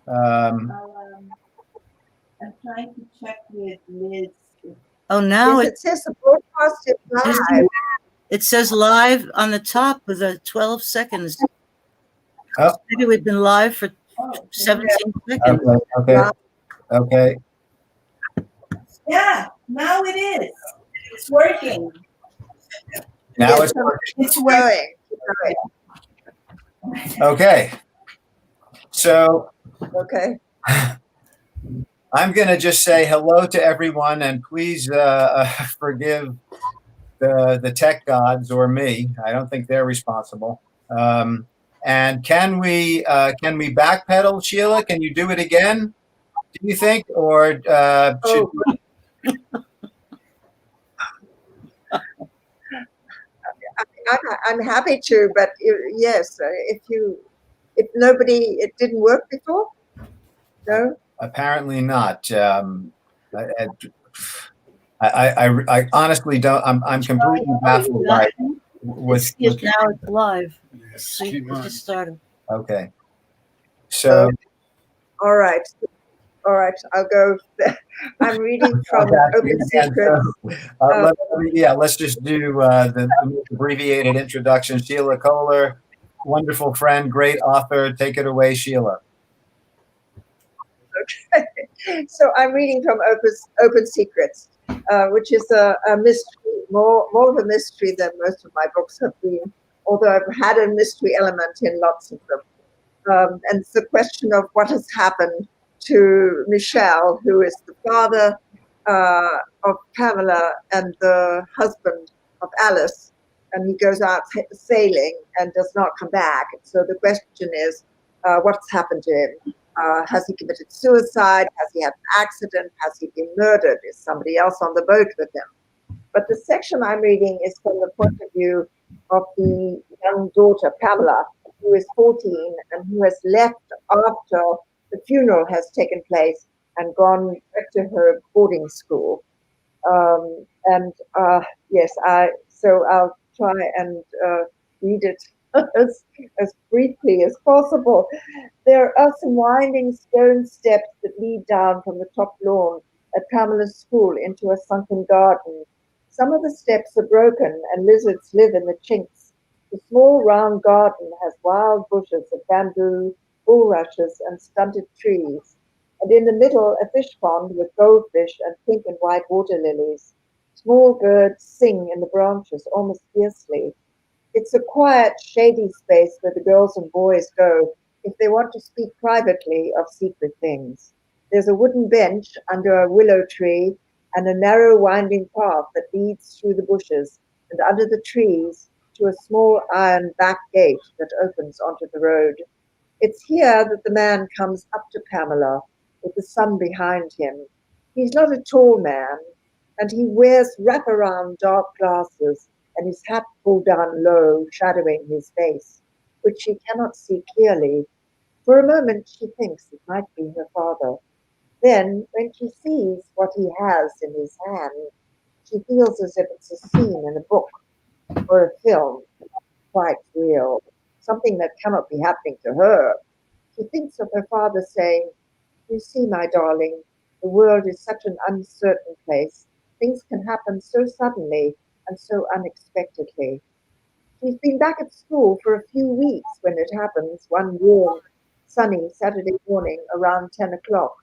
Um, I'm trying to check with Liz. Oh, now Yes, it says the broadcast is live. it says live on the top with the 12 seconds. Oh. Maybe we've been live for 17 seconds. Okay. Yeah, now it is. It's working. Now Yes, it's going. Okay. So Okay. I'm going to just say hello to everyone, and please forgive the tech gods or me. I don't think they're responsible. And can we backpedal, Sheila? Can you do it again? Do you think, or should? I'm happy to, but yes, if nobody, it didn't work before. No. Apparently not. I honestly don't. I'm completely baffled by Now it's live. So you just started. Okay. So. All right. I'll go. I'm reading from Open Secrets. Let's just do the abbreviated introduction. Sheila Kohler, wonderful friend, great author. Take it away, Sheila. Okay. So I'm reading from Open Secrets, which is a mystery, more of a mystery than most of my books have been, although I've had a mystery element in lots of them. And it's the question of what has happened to Michel, who is the father of Pamela and the husband of Alice, and he goes out sailing and does not come back. So the question is, what's happened to him? Has he committed suicide? Has he had an accident? Has he been murdered? Is somebody else on the boat with him? But the section I'm reading is from the point of view of the young daughter, Pamela, who is 14 and who has left after the funeral has taken place and gone back to her boarding school. So I'll try and read it as briefly as possible. There are some winding stone steps that lead down from the top lawn at Pamela's school into a sunken garden. Some of the steps are broken and lizards live in the chinks. The small round garden has wild bushes of bamboo, bulrushes, and stunted trees, and in the middle a fish pond with goldfish and pink and white water lilies. Small birds sing in the branches almost fiercely. It's a quiet, shady space where the girls and boys go if they want to speak privately of secret things. There's a wooden bench under a willow tree and a narrow winding path that leads through the bushes and under the trees to a small iron back gate that opens onto the road. It's here that the man comes up to Pamela with the sun behind him. He's not a tall man, and he wears wraparound dark glasses and his hat pulled down low, shadowing his face, which she cannot see clearly. For a moment she thinks it might be her father. Then, when she sees what he has in his hand, she feels as if it's a scene in a book or a film, quite real, something that cannot be happening to her. She thinks of her father saying, "You see, my darling, the world is such an uncertain place. Things can happen so suddenly and so unexpectedly." She's been back at school for a few weeks when it happens, one warm, sunny Saturday morning around 10 o'clock.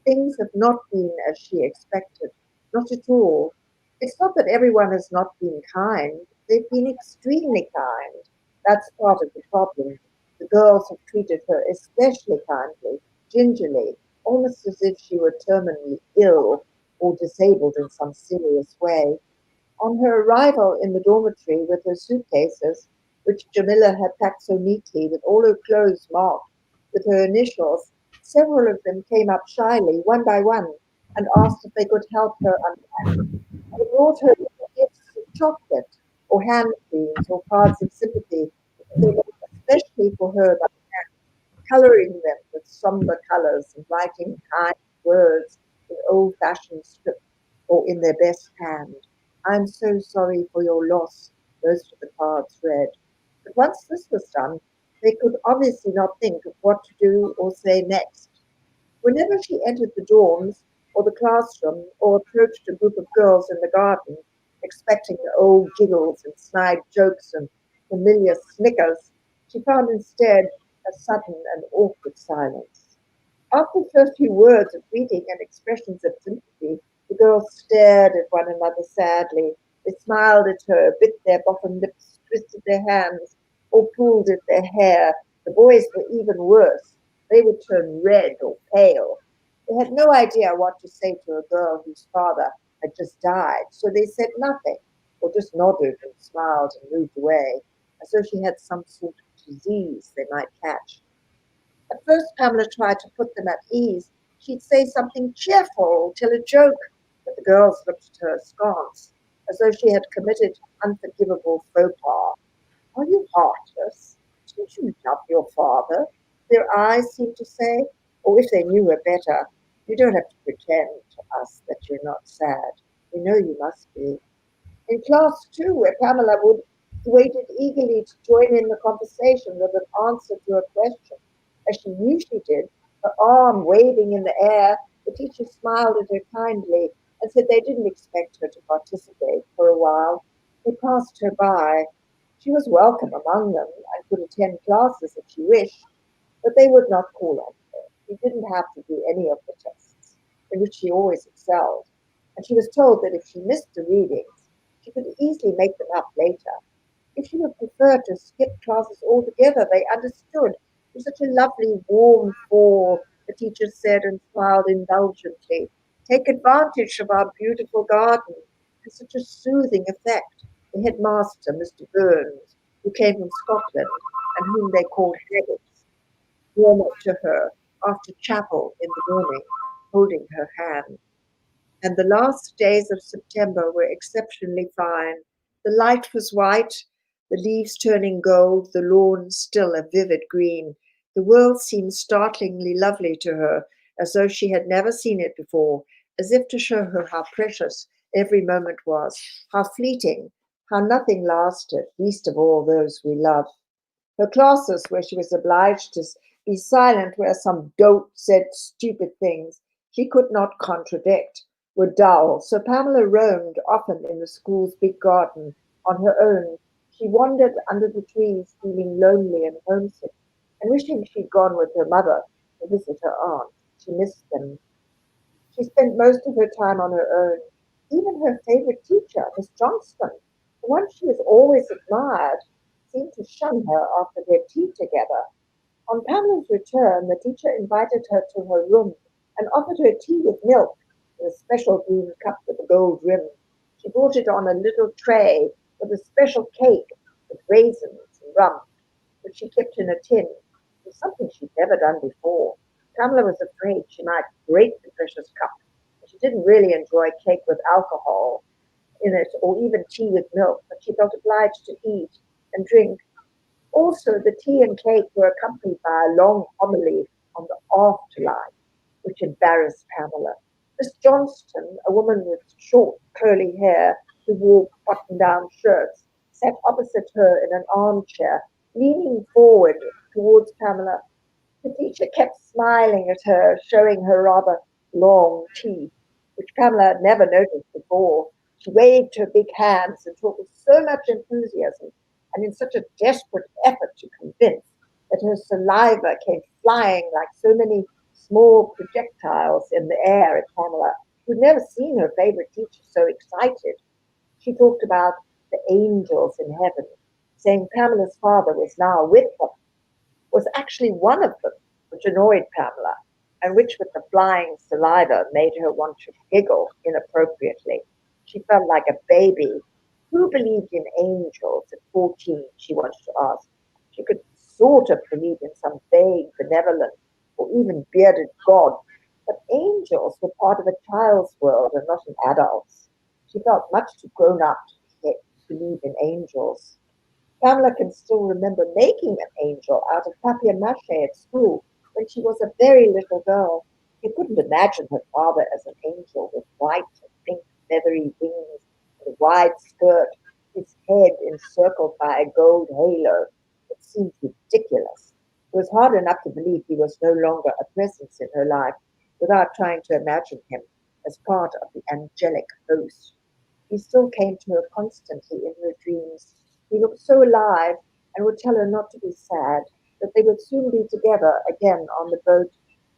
Things have not been as she expected, not at all. It's not that everyone has not been kind. They've been extremely kind. That's part of the problem. The girls have treated her especially kindly, gingerly, almost as if she were terminally ill or disabled in some serious way. On her arrival in the dormitory with her suitcases, which Jamila had packed so neatly with all her clothes marked with her initials, several of them came up shyly, one by one, and asked if they could help her unpack. They brought her little gifts of chocolate, or hand creams, or cards of sympathy, especially for her by hand, colouring them with sombre colours and writing kind words in old-fashioned script or in their best hand. "I'm so sorry for your loss," most of the cards read. But once this was done, They could obviously not think of what to do or say next. Whenever she entered the dorms or the classroom or approached a group of girls in the garden, expecting old giggles and snide jokes and familiar snickers, she found instead a sudden and awkward silence. After the first few words of greeting and expressions of sympathy, the girls stared at one another sadly. They smiled at her, bit their bottom lips, twisted their hands, or pulled at their hair. The boys were even worse. They would turn red or pale. They had no idea what to say to a girl whose father had just died, so they said nothing, or just nodded and smiled and moved away, as though she had some sort of disease they might catch. At first, Pamela tried to put them at ease. She'd say something cheerful, tell a joke, but the girls looked at her askance, as though she had committed unforgivable faux pas. Are you heartless? Don't you love your father? Their eyes seemed to say, or if they knew her better, you don't have to pretend to us that you're not sad. We know you must be. In class too, where Pamela waited eagerly to join in the conversation with an answer to a question, as she usually did, her arm waving in the air, the teacher smiled at her kindly and said they didn't expect her to participate for a while. They passed her by. She was welcome among them and could attend classes if she wished, but they would not call on her. She didn't have to do any of the tests, in which she always excelled, and she was told that if she missed the readings, she could easily make them up later. If she would prefer to skip classes altogether, they understood. It was such a lovely, warm fall, the teacher said and smiled indulgently. Take advantage of our beautiful garden. It has such a soothing effect. The headmaster, Mr. Burns, who came from Scotland and whom they called Haggis, warm up to her after chapel in the morning, holding her hand. And the last days of September were exceptionally fine. The light was white, the leaves turning gold, the lawn still a vivid green. The world seemed startlingly lovely to her, as though she had never seen it before, as if to show her how precious every moment was, how fleeting, how nothing lasted, least of all those we love. Her classes, where she was obliged to be silent where some dolt said stupid things she could not contradict, were dull, so Pamela roamed often in the school's big garden on her own. She wandered under the trees, feeling lonely and homesick, and wishing she'd gone with her mother to visit her aunt. She missed them. She spent most of her time on her own. Even her favorite teacher, Miss Johnston, the one she was always admired, seemed to shun her after their tea together. On Pamela's return, the teacher invited her to her room and offered her tea with milk in a special green cup with a gold rim. She brought it on a little tray with a special cake with raisins and rum, which she kept in a tin. It was something she'd never done before. Pamela was afraid she might break the precious cup. She didn't really enjoy cake with alcohol in it or even tea with milk, but she felt obliged to eat and drink. Also, the tea and cake were accompanied by a long homily on the afterlife, which embarrassed Pamela. Miss Johnston, a woman with short, curly hair who wore button-down shirts, sat opposite her in an armchair, leaning forward towards Pamela. The teacher kept smiling at her, showing her rather long teeth, which Pamela had never noticed before. She waved her big hands and talked with so much enthusiasm and in such a desperate effort to convince that her saliva came flying like so many small projectiles in the air at Pamela, who'd never seen her favorite teacher so excited. She talked about the angels in heaven, saying Pamela's father was now with them, was actually one of them, which annoyed Pamela, and which with the flying saliva made her want to giggle inappropriately. She felt like a baby. Who believed in angels at 14, she wanted to ask. She could sort of believe in some vague, benevolent, or even bearded god, but angels were part of a child's world and not an adult's. She felt much too grown up to believe in angels. Pamela can still remember making an angel out of papier-mâché at school when she was a very little girl. You couldn't imagine her father as an angel with white and pink feathery wings and a wide skirt, his head encircled by a gold halo, with seemed ridiculous. It was hard enough to believe he was no longer a presence in her life without trying to imagine him as part of the angelic host. He still came to her constantly in her dreams. He looked so alive and would tell her not to be sad, that they would soon be together again on the boat.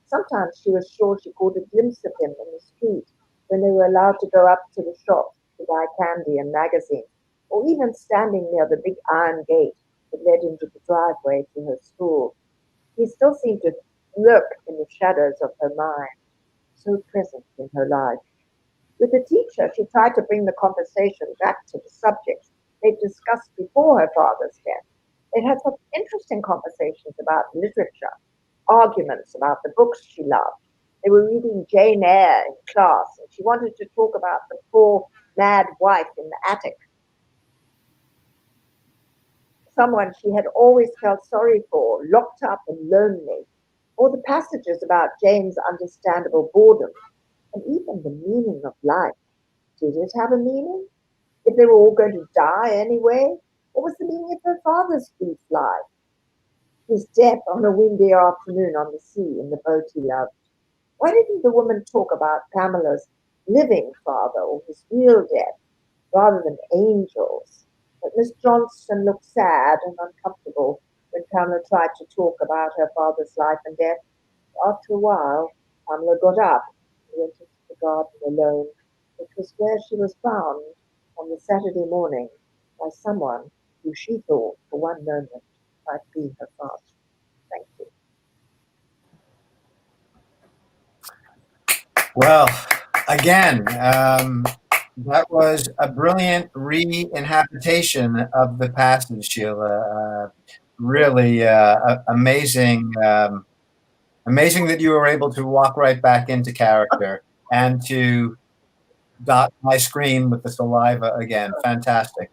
Sometimes she was sure she caught a glimpse of him in the street when they were allowed to go up to the shops to buy candy and magazines, or even standing near the big iron gate that led into the driveway to her school. He still seemed to lurk in the shadows of her mind, so present in her life. With the teacher, she tried to bring the conversation back to the subjects they'd discussed before her father's death. They'd had some interesting conversations about literature, arguments about the books she loved. They were reading Jane Eyre in class, and she wanted to talk about the poor, mad wife in the attic. Someone she had always felt sorry for, locked up and lonely, or the passages about Jane's understandable boredom, and even the meaning of life. Did it have a meaning? If they were all going to die anyway, what was the meaning of her father's brief life? His death on a windy afternoon on the sea in the boat he loved. Why didn't the woman talk about Pamela's living father or his real death rather than angels? But Miss Johnson looked sad and uncomfortable when Pamela tried to talk about her father's life and death. After a while, Pamela got up and went into the garden alone, which was where she was found on the Saturday morning by someone who she thought for one moment might be her father. Thank you. Well, again, that was a brilliant re-inhabitation of the passage, Sheila. Really amazing. Amazing that you were able to walk right back into character and to dot my screen with the saliva again. Fantastic.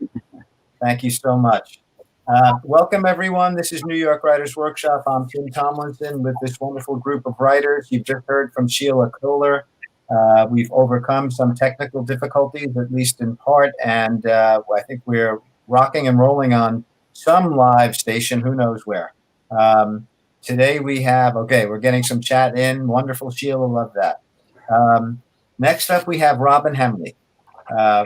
Thank you so much. Welcome, everyone. This is New York Writers Workshop. I'm Tim Tomlinson with this wonderful group of writers. You've just heard from Sheila Kohler. We've overcome some technical difficulties, at least in part, and I think we're rocking and rolling on some live station, who knows where. Today we have, okay, we're getting some chat in. Wonderful, Sheila, love that. Next up, we have Robin Hemley.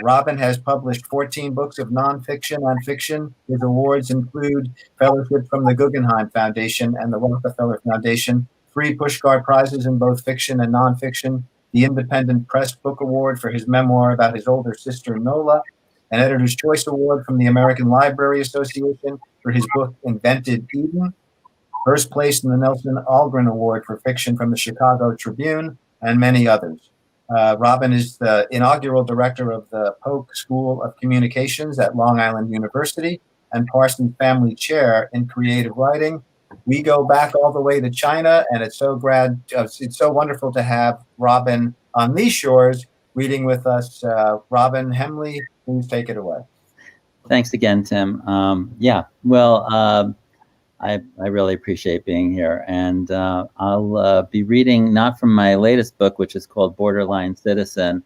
Robin has published 14 books of nonfiction and fiction. His awards include fellowship from the Guggenheim Foundation and the Rockefeller Foundation, 3 Pushcart Prizes in both fiction and nonfiction, the Independent Press Book Award for his memoir about his older sister, Nola, an Editor's Choice Award from the American Library Association for his book, Invented Eden, first place in the Nelson Algren Award for fiction from the Chicago Tribune, and many others. Robin is the inaugural director of the Polk School of Communications at Long Island University and Parsons Family Chair in Creative Writing. We go back all the way to China, and it's so wonderful to have Robin on these shores reading with us. Robin Hemley, please take it away. Thanks again, Tim. I really appreciate being here, and I'll be reading not from my latest book, which is called Borderline Citizen,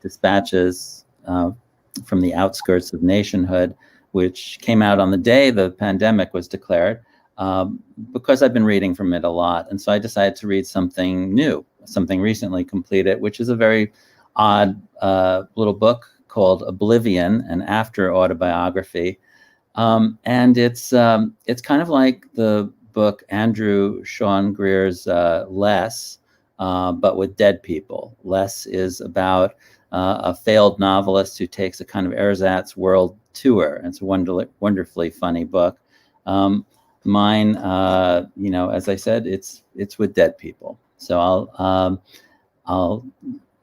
Dispatches from the Outskirts of Nationhood, which came out on the day the pandemic was declared, because I've been reading from it a lot. And so I decided to read something new, something recently completed, which is a very odd little book called Oblivion, an after autobiography. And it's kind of like the book Andrew Sean Greer's Less, but with dead people. Less is about a failed novelist who takes a kind of ersatz world tour. It's a wonderfully funny book. Mine, as I said, it's with dead people. So I'll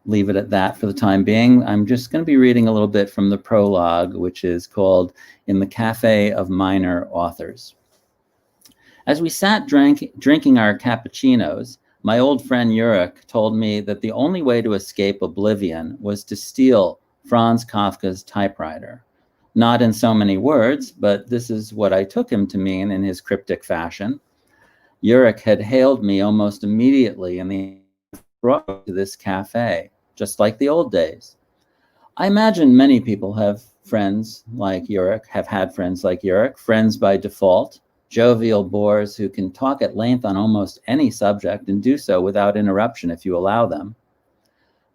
leave it at that for the time being. I'm just going to be reading a little bit from the prologue, which is called In the Cafe of Minor Authors. As we sat drinking our cappuccinos, my old friend Urich told me that the only way to escape oblivion was to steal Franz Kafka's typewriter. Not in so many words, but this is what I took him to mean in his cryptic fashion. Urich had hailed me almost immediately and brought me to this cafe, just like the old days. I imagine many people have friends like Uric, have had friends like Uric, friends by default, jovial bores who can talk at length on almost any subject and do so without interruption if you allow them.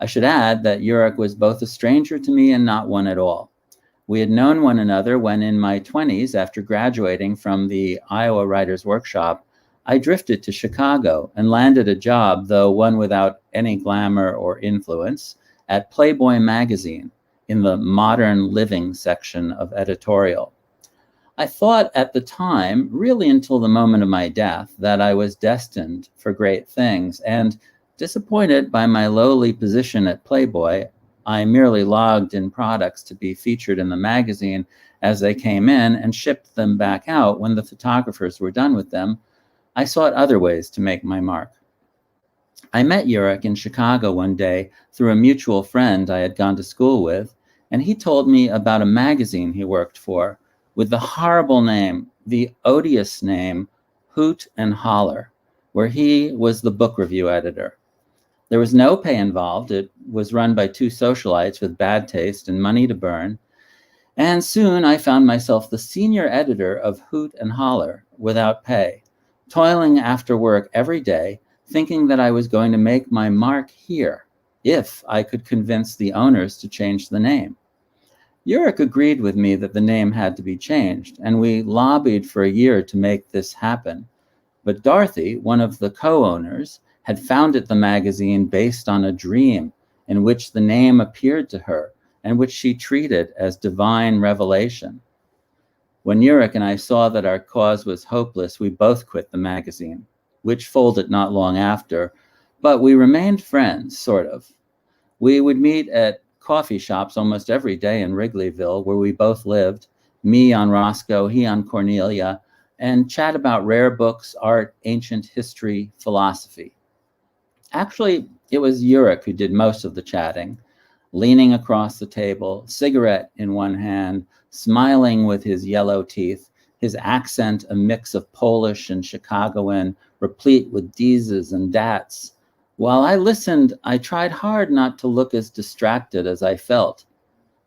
I should add that Uric was both a stranger to me and not one at all. We had known one another when in my 20s, after graduating from the Iowa Writers Workshop, I drifted to Chicago and landed a job, though one without any glamour or influence, at Playboy magazine in the modern living section of editorial. I thought at the time, really until the moment of my death, that I was destined for great things, and disappointed by my lowly position at Playboy, I merely logged in products to be featured in the magazine as they came in and shipped them back out when the photographers were done with them. I sought other ways to make my mark. I met Uric in Chicago one day through a mutual friend I had gone to school with, and he told me about a magazine he worked for with the horrible name, the odious name, Hoot and Holler, where he was the book review editor. There was no pay involved. It was run by two socialites with bad taste and money to burn. And soon I found myself the senior editor of Hoot and Holler without pay, toiling after work every day, thinking that I was going to make my mark here if I could convince the owners to change the name. Uric agreed with me that the name had to be changed, and we lobbied for a year to make this happen. But Dorothy, one of the co-owners, had founded the magazine based on a dream in which the name appeared to her and which she treated as divine revelation. When Uric and I saw that our cause was hopeless, we both quit the magazine, which folded not long after, but we remained friends, sort of. We would meet at coffee shops almost every day in Wrigleyville, where we both lived, me on Roscoe, he on Cornelia, and chat about rare books, art, ancient history, philosophy. Actually, it was Uric who did most of the chatting, leaning across the table, cigarette in one hand, smiling with his yellow teeth, his accent a mix of Polish and Chicagoan, replete with deses and dats. While I listened, I tried hard not to look as distracted as I felt.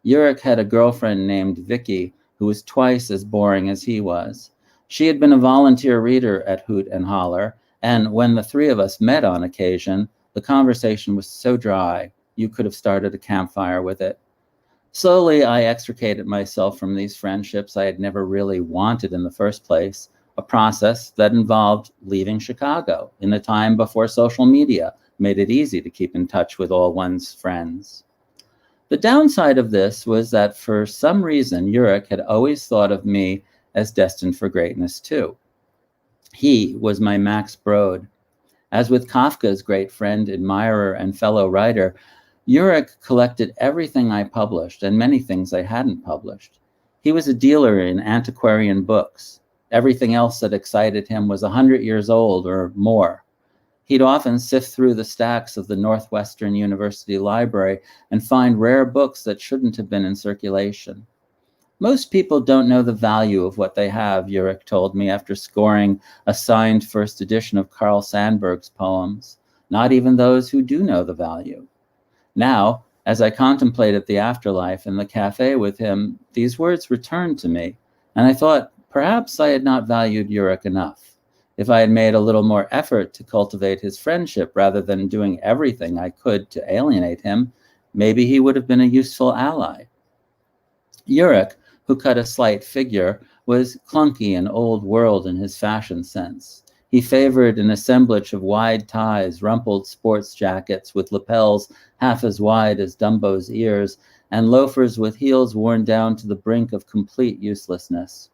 Uric had a girlfriend named Vicky who was twice as boring as he was. She had been a volunteer reader at Hoot and Holler, and when the three of us met on occasion, the conversation was so dry, you could have started a campfire with it. Slowly, I extricated myself from these friendships I had never really wanted in the first place, a process that involved leaving Chicago in a time before social media made it easy to keep in touch with all one's friends. The downside of this was that for some reason, Uric had always thought of me as destined for greatness too. He was my Max Brod. As with Kafka's great friend, admirer, and fellow writer, Uric collected everything I published and many things I hadn't published. He was a dealer in antiquarian books. Everything else that excited him was 100 years old or more. He'd often sift through the stacks of the Northwestern University Library and find rare books that shouldn't have been in circulation. Most people don't know the value of what they have, Uric told me after scoring a signed first edition of Carl Sandburg's poems, not even those who do know the value. Now, as I contemplated the afterlife in the cafe with him, these words returned to me, and I thought perhaps I had not valued Uric enough. If I had made a little more effort to cultivate his friendship rather than doing everything I could to alienate him, maybe he would have been a useful ally. Uric, who cut a slight figure, was clunky and old world in his fashion sense. He favored an assemblage of wide ties, rumpled sports jackets with lapels half as wide as Dumbo's ears, and loafers with heels worn down to the brink of complete uselessness.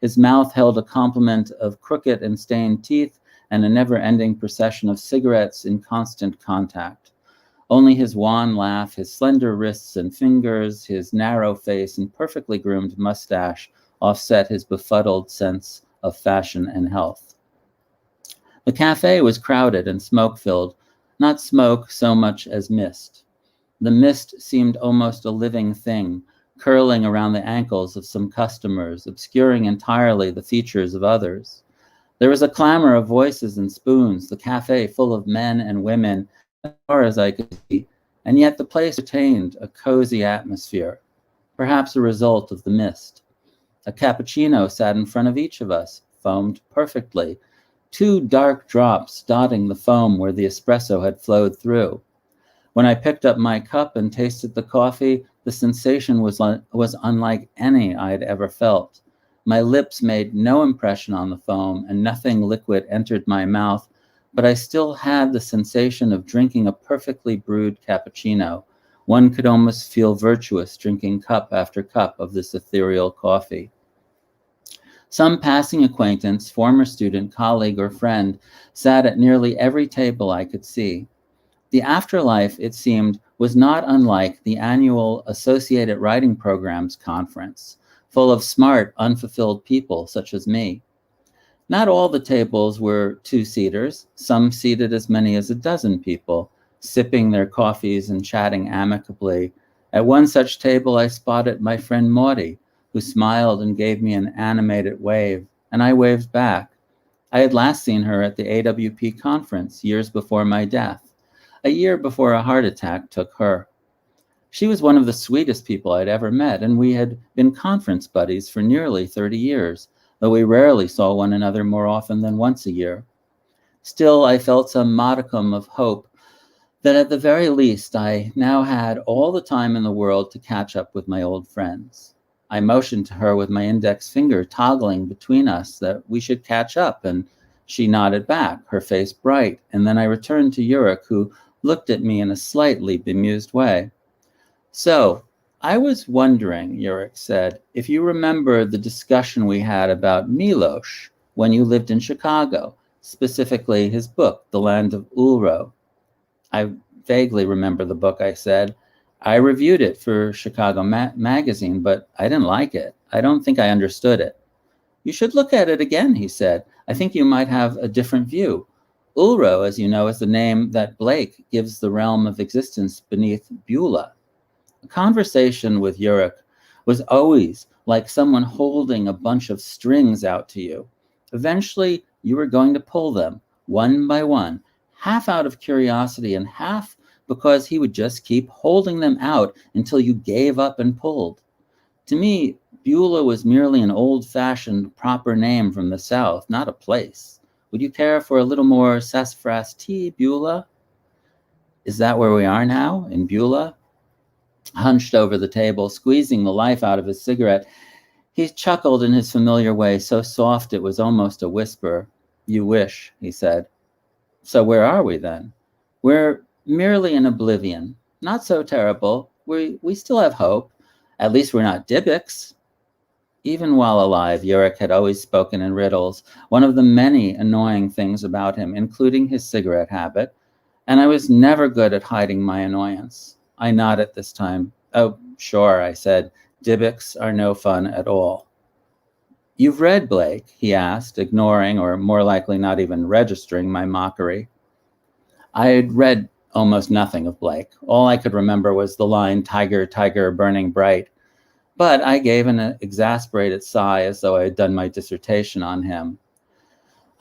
His mouth held a complement of crooked and stained teeth and a never-ending procession of cigarettes in constant contact. Only his wan laugh, his slender wrists and fingers, his narrow face and perfectly groomed mustache offset his befuddled sense of fashion and health. The cafe was crowded and smoke-filled, not smoke so much as mist. The mist seemed almost a living thing, curling around the ankles of some customers, obscuring entirely the features of others. There was a clamor of voices and spoons, the cafe full of men and women, as far as I could see, and yet the place retained a cozy atmosphere, perhaps a result of the mist. A cappuccino sat in front of each of us, foamed perfectly, 2 dark drops dotting the foam where the espresso had flowed through. When I picked up my cup and tasted the coffee, the sensation was unlike any I'd ever felt. My lips made no impression on the foam, and nothing liquid entered my mouth, but I still had the sensation of drinking a perfectly brewed cappuccino. One could almost feel virtuous drinking cup after cup of this ethereal coffee. Some passing acquaintance, former student, colleague, or friend sat at nearly every table I could see. The afterlife, it seemed, was not unlike the annual Associated Writing Programs conference, full of smart, unfulfilled people such as me. Not all the tables were 2-seaters. Some seated as many as a dozen people, sipping their coffees and chatting amicably. At one such table, I spotted my friend Maudie, who smiled and gave me an animated wave, and I waved back. I had last seen her at the AWP conference years before my death, a year before a heart attack took her. She was one of the sweetest people I'd ever met, and we had been conference buddies for nearly 30 years, though we rarely saw one another more often than once a year. Still, I felt some modicum of hope that at the very least I now had all the time in the world to catch up with my old friends. I motioned to her with my index finger toggling between us that we should catch up, and she nodded back, her face bright, and then I returned to Yurik, who looked at me in a slightly bemused way. "So, I was wondering," Yurik said, "if you remember the discussion we had about Milosh when you lived in Chicago, specifically his book, The Land of Ulro." "I vaguely remember the book," I said. "I reviewed it for Chicago Magazine, but I didn't like it. I don't think I understood it." "You should look at it again," he said. "I think you might have a different view. Ulro, as you know, is the name that Blake gives the realm of existence beneath Beulah." A conversation with Yurik was always like someone holding a bunch of strings out to you. Eventually, you were going to pull them, one by one, half out of curiosity and half because he would just keep holding them out until you gave up and pulled. To me, Beulah was merely an old-fashioned proper name from the South, not a place. Would you care for a little more sassafras tea, Beulah? Is that where we are now, in Beulah? Hunched over the table, squeezing the life out of his cigarette, he chuckled in his familiar way, so soft it was almost a whisper. "You wish," he said. "So where are we then?" "We're merely in oblivion. Not so terrible. We still have hope. At least we're not Dybbuk's." Even while alive, Yurik had always spoken in riddles, one of the many annoying things about him, including his cigarette habit, and I was never good at hiding my annoyance. I nodded this time. "Oh, sure," I said. "Dybbuk's are no fun at all." "You've read Blake?" he asked, ignoring, or more likely not even registering, my mockery. I had read almost nothing of Blake. All I could remember was the line, "Tiger, tiger, burning bright." But I gave an exasperated sigh as though I had done my dissertation on him.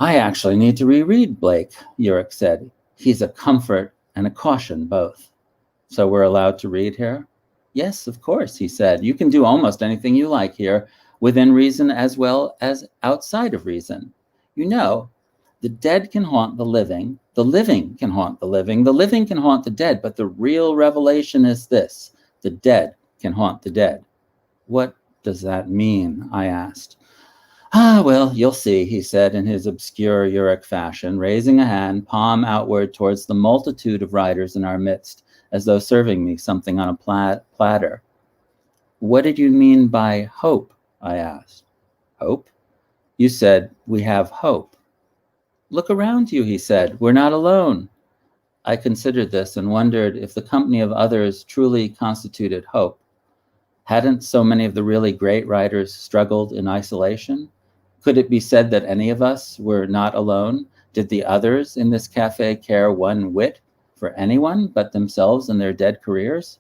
"I actually need to reread Blake," Yurik said. "He's a comfort and a caution both." "So we're allowed to read here?" "Yes, of course," he said. "You can do almost anything you like here, within reason as well as outside of reason. You know, the dead can haunt the living can haunt the living can haunt the dead, but the real revelation is this: the dead can haunt the dead." "What does that mean?" I asked. Well, you'll see," he said in his obscure Yurik fashion, raising a hand, palm outward towards the multitude of writers in our midst, as though serving me something on a platter. "What did you mean by hope?" I asked. "Hope? You said we have hope." "Look around you," he said. "We're not alone." I considered this and wondered if the company of others truly constituted hope. Hadn't so many of the really great writers struggled in isolation? Could it be said that any of us were not alone? Did the others in this cafe care one whit for anyone but themselves and their dead careers?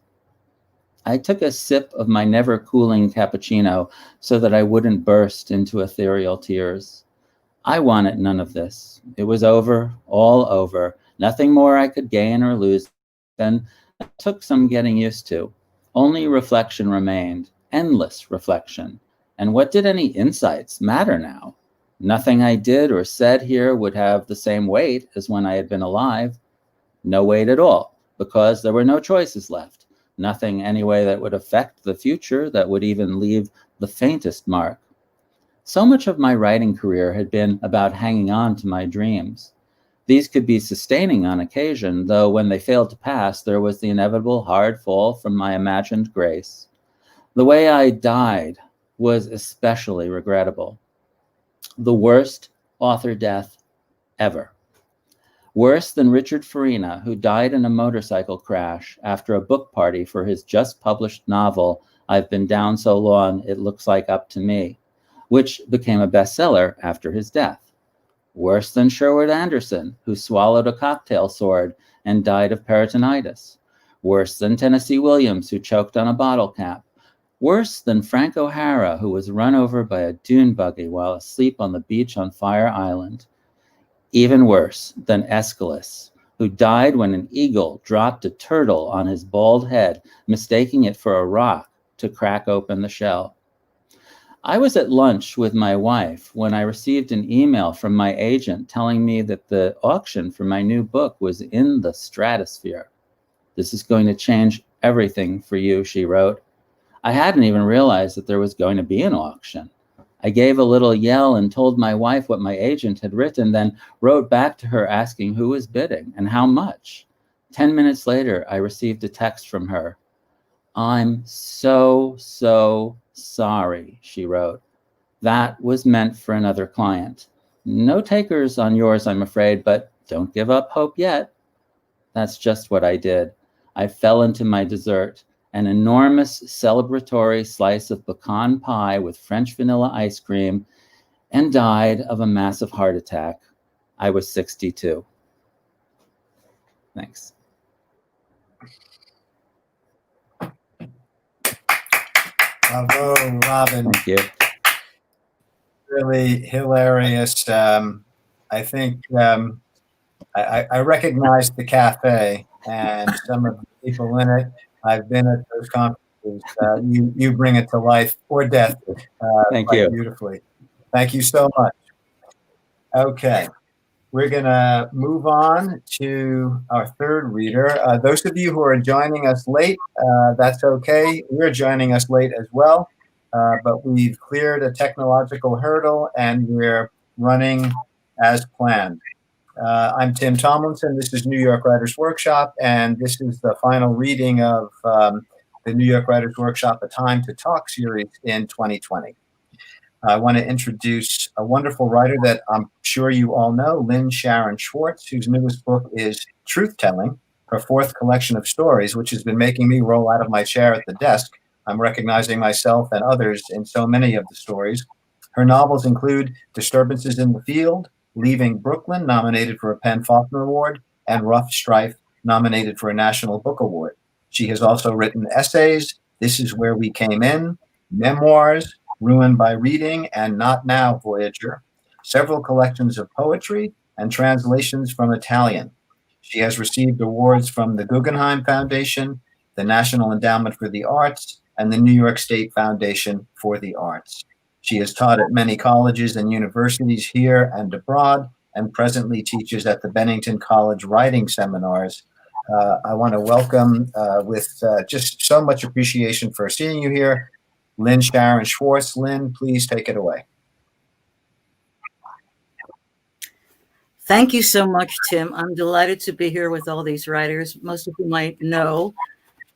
I took a sip of my never-cooling cappuccino so that I wouldn't burst into ethereal tears. I wanted none of this. It was over, all over. Nothing more I could gain or lose than It took some getting used to. Only reflection remained, endless reflection. And what did any insights matter now? Nothing I did or said here would have the same weight as when I had been alive. No weight at all, because there were no choices left. Nothing anyway that would affect the future, that would even leave the faintest mark. So much of my writing career had been about hanging on to my dreams. These could be sustaining on occasion, though when they failed to pass, there was the inevitable hard fall from my imagined grace. The way I died was especially regrettable. The worst author death ever. Worse than Richard Farina, who died in a motorcycle crash after a book party for his just-published novel, I've Been Down So Long It Looks Like Up to Me, which became a bestseller after his death. Worse than Sherwood Anderson, who swallowed a cocktail sword and died of peritonitis. Worse than Tennessee Williams, who choked on a bottle cap. Worse than Frank O'Hara, who was run over by a dune buggy while asleep on the beach on Fire Island. Even worse than Aeschylus, who died when an eagle dropped a turtle on his bald head, mistaking it for a rock to crack open the shell. I was at lunch with my wife when I received an email from my agent telling me that the auction for my new book was in the stratosphere. "This is going to change everything for you," she wrote. I hadn't even realized that there was going to be an auction. I gave a little yell and told my wife what my agent had written, then wrote back to her asking who was bidding and how much. 10 minutes later, I received a text from her. "I'm so sorry," she wrote. "That was meant for another client. No takers on yours, I'm afraid, but don't give up hope yet." That's just what I did. I fell into my dessert, an enormous celebratory slice of pecan pie with French vanilla ice cream, and died of a massive heart attack. I was 62. Thanks. Bravo, Robin. Thank you. Really hilarious. I think I recognize the cafe and some of the people in it. I've been at those conferences. You bring it to life or death. Thank quite you. Beautifully. Thank you so much. Okay. We're going to move on to our third reader. Those of you who are joining us late, that's okay. We're joining us late as well, but we've cleared a technological hurdle and we're running as planned. I'm Tim Tomlinson. This is New York Writers Workshop, and this is the final reading of the New York Writers Workshop, A Time to Talk series in 2020. I want to introduce a wonderful writer that I'm sure you all know, Lynne Sharon Schwartz, whose newest book is Truth Telling, her fourth collection of stories, which has been making me roll out of my chair at the desk. I'm recognizing myself and others in so many of the stories. Her novels include Disturbances in the Field, Leaving Brooklyn, nominated for a PEN Faulkner Award, and Rough Strife, nominated for a National Book Award. She has also written essays, This Is Where We Came In, memoirs, Ruined by Reading, and Not Now, Voyager, several collections of poetry, and translations from Italian. She has received awards from the Guggenheim Foundation, the National Endowment for the Arts, and the New York State Foundation for the Arts. She has taught at many colleges and universities here and abroad, and presently teaches at the Bennington College Writing Seminars. I want to welcome, with just so much appreciation for seeing you here, Lynne Sharon Schwartz. Lynne, please take it away. Thank you so much, Tim. I'm delighted to be here with all these writers, most of whom I know,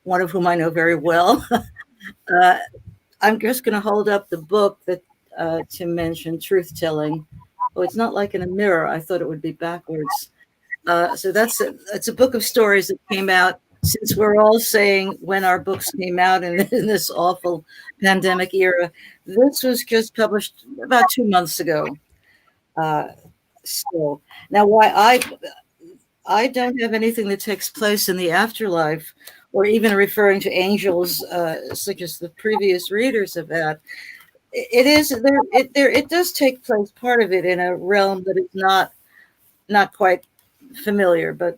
one of whom I know very well. I'm just going to hold up the book that Tim mentioned, Truth Telling. Oh, it's not like in a mirror. I thought it would be backwards. So it's a book of stories that came out since we're all saying when our books came out in this awful pandemic era. This was just published about 2 months ago. So now why I don't have anything that takes place in the afterlife or even referring to angels, such as the previous readers have had. It does take place, part of it, in a realm that is not quite familiar, but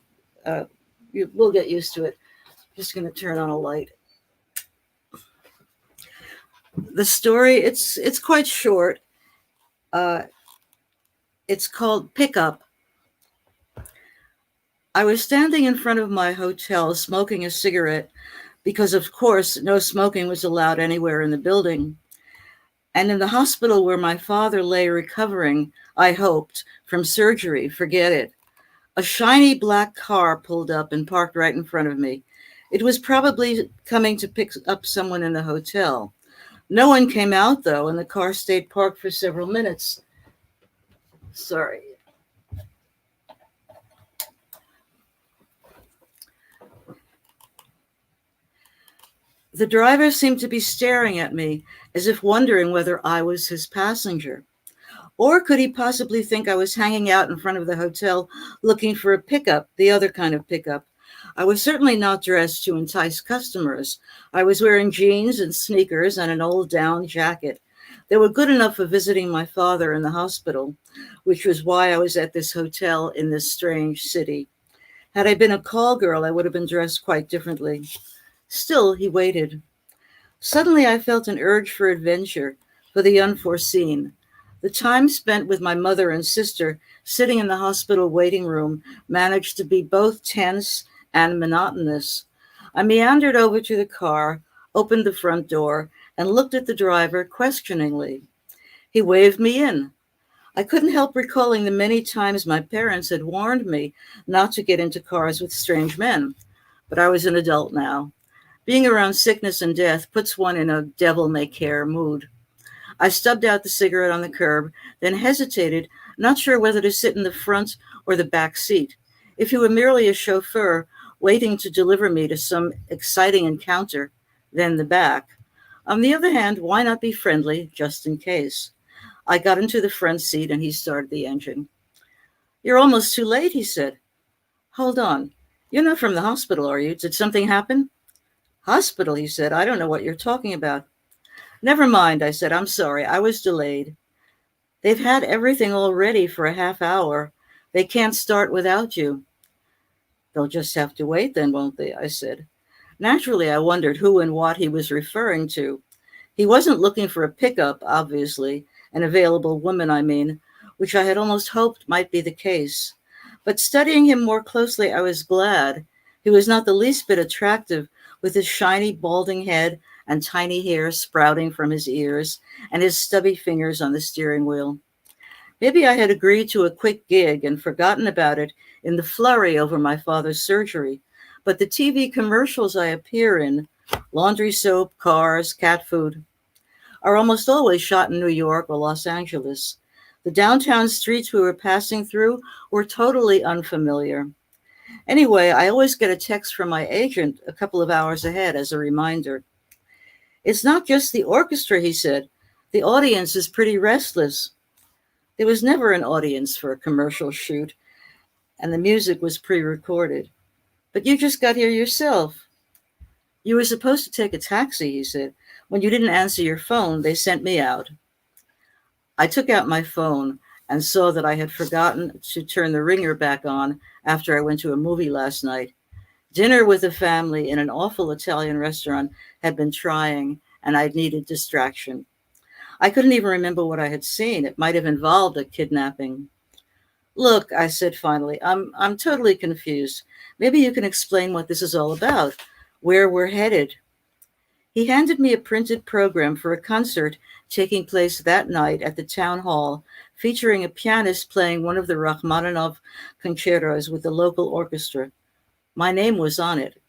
we'll get used to it. Just going to turn on a light. The story, it's quite short. It's called Pickup. I was standing in front of my hotel smoking a cigarette because, of course, no smoking was allowed anywhere in the building. And in the hospital where my father lay recovering, I hoped, from surgery, forget it. A shiny black car pulled up and parked right in front of me. It was probably coming to pick up someone in the hotel. No one came out, though, and the car stayed parked for several minutes. Sorry. The driver seemed to be staring at me as if wondering whether I was his passenger. Or could he possibly think I was hanging out in front of the hotel looking for a pickup, the other kind of pickup? I was certainly not dressed to entice customers. I was wearing jeans and sneakers and an old down jacket. They were good enough for visiting my father in the hospital, which was why I was at this hotel in this strange city. Had I been a call girl, I would have been dressed quite differently. Still, he waited. Suddenly, I felt an urge for adventure, for the unforeseen. The time spent with my mother and sister sitting in the hospital waiting room managed to be both tense and monotonous. I meandered over to the car, opened the front door, and looked at the driver questioningly. He waved me in. I couldn't help recalling the many times my parents had warned me not to get into cars with strange men. But I was an adult now. Being around sickness and death puts one in a devil-may-care mood. I stubbed out the cigarette on the curb, then hesitated, not sure whether to sit in the front or the back seat. If he were merely a chauffeur waiting to deliver me to some exciting encounter, then the back. On the other hand, why not be friendly, just in case? I got into the front seat and he started the engine. "You're almost too late," he said. "Hold on. You're not from the hospital, are you? Did something happen?" "Hospital," he said. "I don't know what you're talking about." "Never mind," I said. "I'm sorry. I was delayed. They've had everything all ready for a half hour. They can't start without you." "They'll just have to wait then, won't they?" I said. Naturally, I wondered who and what he was referring to. He wasn't looking for a pickup, obviously, an available woman, I mean, which I had almost hoped might be the case. But studying him more closely, I was glad. He was not the least bit attractive, with his shiny, balding head and tiny hair sprouting from his ears, and his stubby fingers on the steering wheel. Maybe I had agreed to a quick gig and forgotten about it in the flurry over my father's surgery, but the TV commercials I appear in, laundry soap, cars, cat food, are almost always shot in New York or Los Angeles. The downtown streets we were passing through were totally unfamiliar. Anyway, I always get a text from my agent a couple of hours ahead as a reminder. "It's not just the orchestra," he said. "The audience is pretty restless." There was never an audience for a commercial shoot, and the music was pre-recorded. "But you just got here yourself." "You were supposed to take a taxi," he said. "When you didn't answer your phone, they sent me out." I took out my phone and saw that I had forgotten to turn the ringer back on after I went to a movie last night. Dinner with the family in an awful Italian restaurant had been trying, and I'd needed distraction. I couldn't even remember what I had seen. It might have involved a kidnapping. "Look," I said finally, I'm totally confused. Maybe you can explain what this is all about, where we're headed." He handed me a printed program for a concert taking place that night at the town hall, featuring a pianist playing one of the Rachmaninoff concertos with the local orchestra. My name was on it.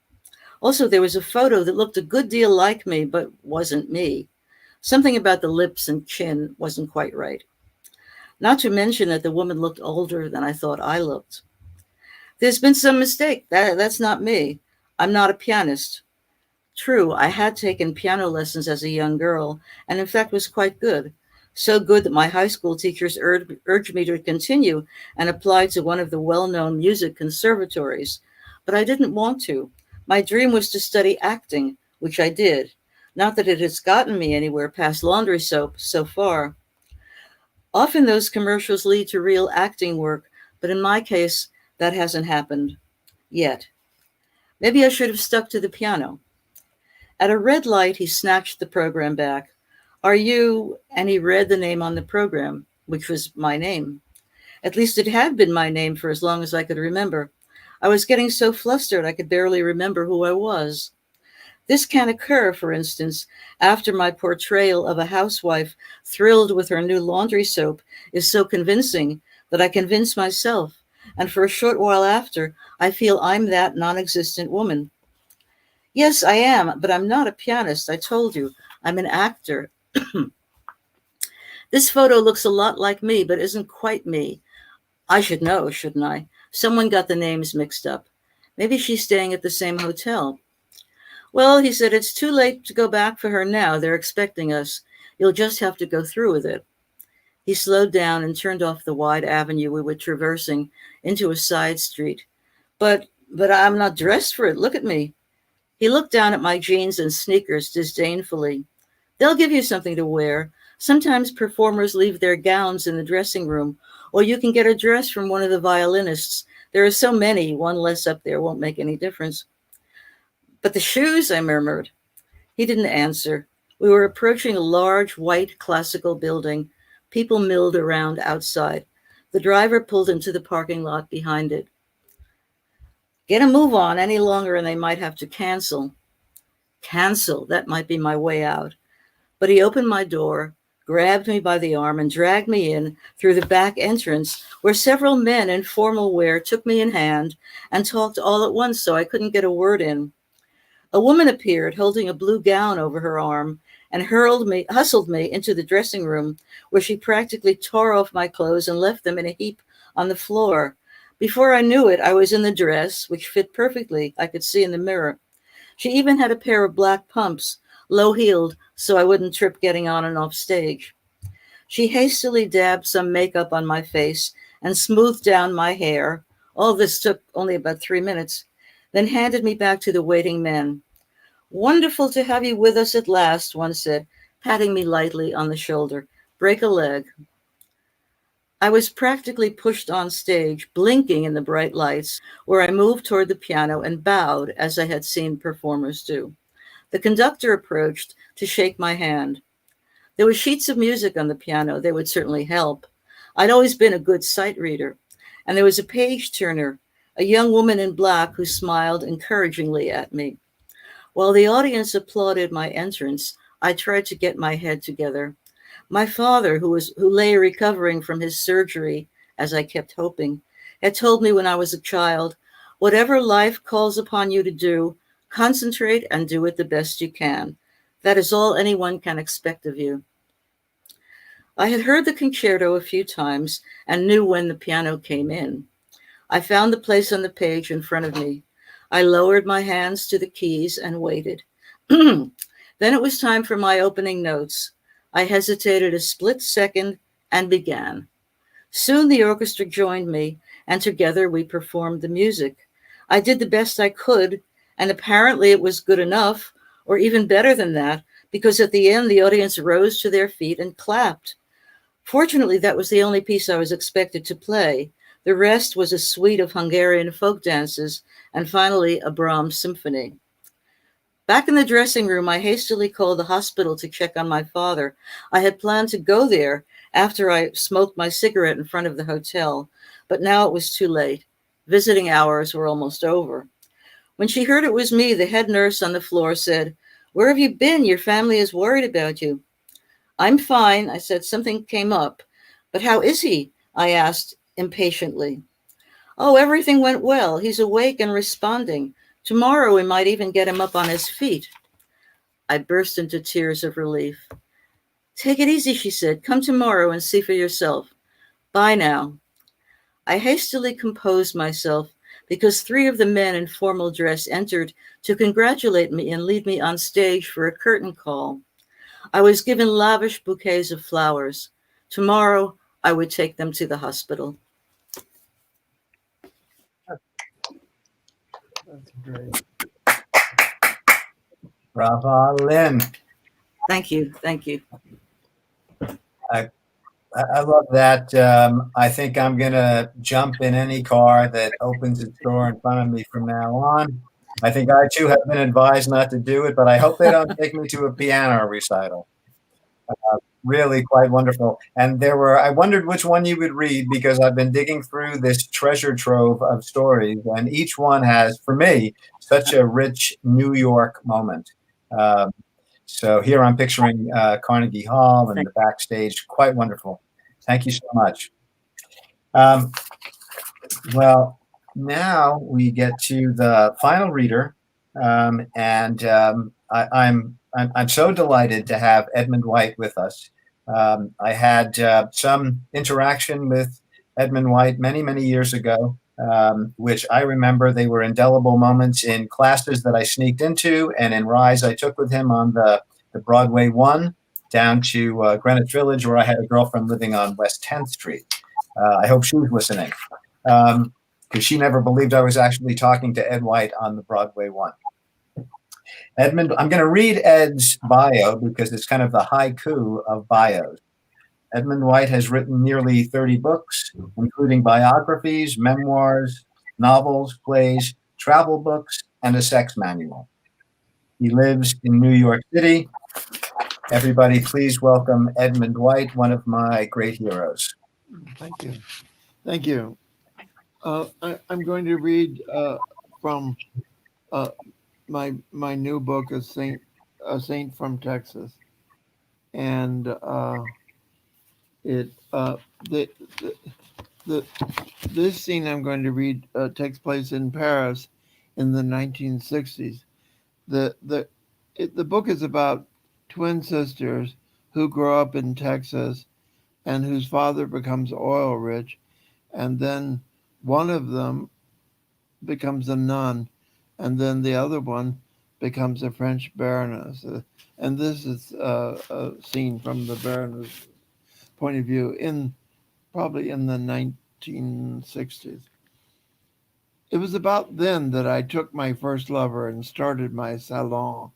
Also, there was a photo that looked a good deal like me, but wasn't me. Something about the lips and chin wasn't quite right. Not to mention that the woman looked older than I thought I looked. "There's been some mistake. That's not me. I'm not a pianist." True, I had taken piano lessons as a young girl, and in fact was quite good. So good that my high school teachers urged me to continue and apply to one of the well-known music conservatories. But I didn't want to. My dream was to study acting, which I did. Not that it has gotten me anywhere past laundry soap so far. Often those commercials lead to real acting work, but in my case, that hasn't happened yet. Maybe I should have stuck to the piano. At a red light, he snatched the program back. Are you? And he read the name on the program, which was my name. At least it had been my name for as long as I could remember. I was getting so flustered I could barely remember who I was. This can occur, for instance, after my portrayal of a housewife thrilled with her new laundry soap is so convincing that I convince myself, and for a short while after, I feel I'm that non-existent woman. Yes, I am, but I'm not a pianist. I told you, I'm an actor. This photo looks a lot like me, but isn't quite me. I should know, shouldn't I? Someone got the names mixed up. Maybe she's staying at the same hotel. Well, he said, it's too late to go back for her now. They're expecting us. You'll just have to go through with it. He slowed down and turned off the wide avenue we were traversing into a side street. But I'm not dressed for it. Look at me. He looked down at my jeans and sneakers disdainfully. They'll give you something to wear. Sometimes performers leave their gowns in the dressing room, or you can get a dress from one of the violinists. There are so many, one less up there won't make any difference. But the shoes, I murmured. He didn't answer. We were approaching a large, white, classical building. People milled around outside. The driver pulled into the parking lot behind it. Get a move on any longer and they might have to cancel. Cancel, that might be my way out. But he opened my door, grabbed me by the arm, and dragged me in through the back entrance, where several men in formal wear took me in hand and talked all at once so I couldn't get a word in. A woman appeared holding a blue gown over her arm and hustled me into the dressing room, where she practically tore off my clothes and left them in a heap on the floor. Before I knew it, I was in the dress, which fit perfectly. I could see in the mirror. She even had a pair of black pumps, low-heeled, so I wouldn't trip getting on and off stage. She hastily dabbed some makeup on my face and smoothed down my hair. All this took only about 3 minutes, then handed me back to the waiting men. Wonderful to have you with us at last, one said, patting me lightly on the shoulder. Break a leg. I was practically pushed on stage, blinking in the bright lights, where I moved toward the piano and bowed as I had seen performers do. The conductor approached to shake my hand. There were sheets of music on the piano. They would certainly help. I'd always been a good sight reader. And there was a page turner, a young woman in black who smiled encouragingly at me. While the audience applauded my entrance, I tried to get my head together. My father, who lay recovering from his surgery, as I kept hoping, had told me when I was a child, whatever life calls upon you to do, concentrate and do it the best you can. That is all anyone can expect of you. I had heard the concerto a few times and knew when the piano came in. I found the place on the page in front of me. I lowered my hands to the keys and waited. Then it was time for my opening notes. I hesitated a split second and began. Soon the orchestra joined me, and together we performed the music. I did the best I could, and apparently it was good enough, or even better than that, because at the end the audience rose to their feet and clapped. Fortunately, that was the only piece I was expected to play. The rest was a suite of Hungarian folk dances, and finally a Brahms symphony. Back in the dressing room, I hastily called the hospital to check on my father. I had planned to go there after I smoked my cigarette in front of the hotel, but now it was too late. Visiting hours were almost over. When she heard it was me, the head nurse on the floor said, "Where have you been? Your family is worried about you." "I'm fine," I said. "Something came up." "But how is he?" I asked impatiently. "Oh, everything went well. He's awake and responding. Tomorrow we might even get him up on his feet." I burst into tears of relief. "Take it easy," she said. "Come tomorrow and see for yourself. Bye now." I hastily composed myself because 3 of the men in formal dress entered to congratulate me and lead me on stage for a curtain call. I was given lavish bouquets of flowers. Tomorrow I would take them to the hospital. That's great. Bravo, Lynne. Thank you. Thank you. I love that. I think I'm going to jump in any car that opens its door in front of me from now on. I think I too have been advised not to do it, but I hope they don't take me to a piano recital. Really quite wonderful. And I wondered which one you would read because I've been digging through this treasure trove of stories, and each one has, for me, such a rich New York moment. Um, so here I'm picturing Carnegie Hall and the backstage. Quite wonderful. Thank you so much. Well, now we get to the final reader, I'm so delighted to have Edmund White with us. I had some interaction with Edmund White many, many years ago, which I remember they were indelible moments in classes that I sneaked into and in rides I took with him on the Broadway 1 down to Greenwich Village, where I had a girlfriend living on West 10th Street. I hope she was listening, because she never believed I was actually talking to Ed White on the Broadway 1. Edmund, I'm going to read Ed's bio because it's kind of the haiku of bios. Edmund White has written nearly 30 books, including biographies, memoirs, novels, plays, travel books, and a sex manual. He lives in New York City. Everybody, please welcome Edmund White, one of my great heroes. Thank you. Thank you. I'm going to read from my new book, A Saint from Texas, and this scene I'm going to read takes place in Paris in the 1960s. The book is about twin sisters who grow up in Texas and whose father becomes oil rich, and then one of them becomes a nun, and then the other one becomes a French baroness. And this is a scene from the baroness' point of view, probably in the 1960s. It was about then that I took my first lover and started my salon.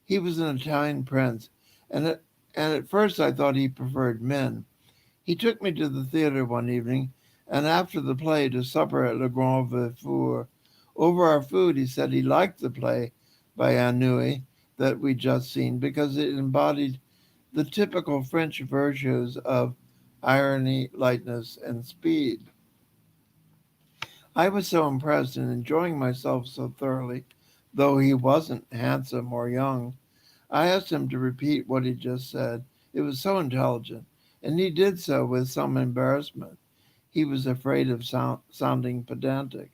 He was an Italian prince, and at first I thought he preferred men. He took me to the theater one evening, and after the play to supper at Le Grand Vefour. Over our food, he said he liked the play by Anouilh that we'd just seen because it embodied the typical French virtues of irony, lightness, and speed. I was so impressed and enjoying myself so thoroughly, though he wasn't handsome or young. I asked him to repeat what he just said. It was so intelligent, and he did so with some embarrassment. He was afraid of sounding pedantic.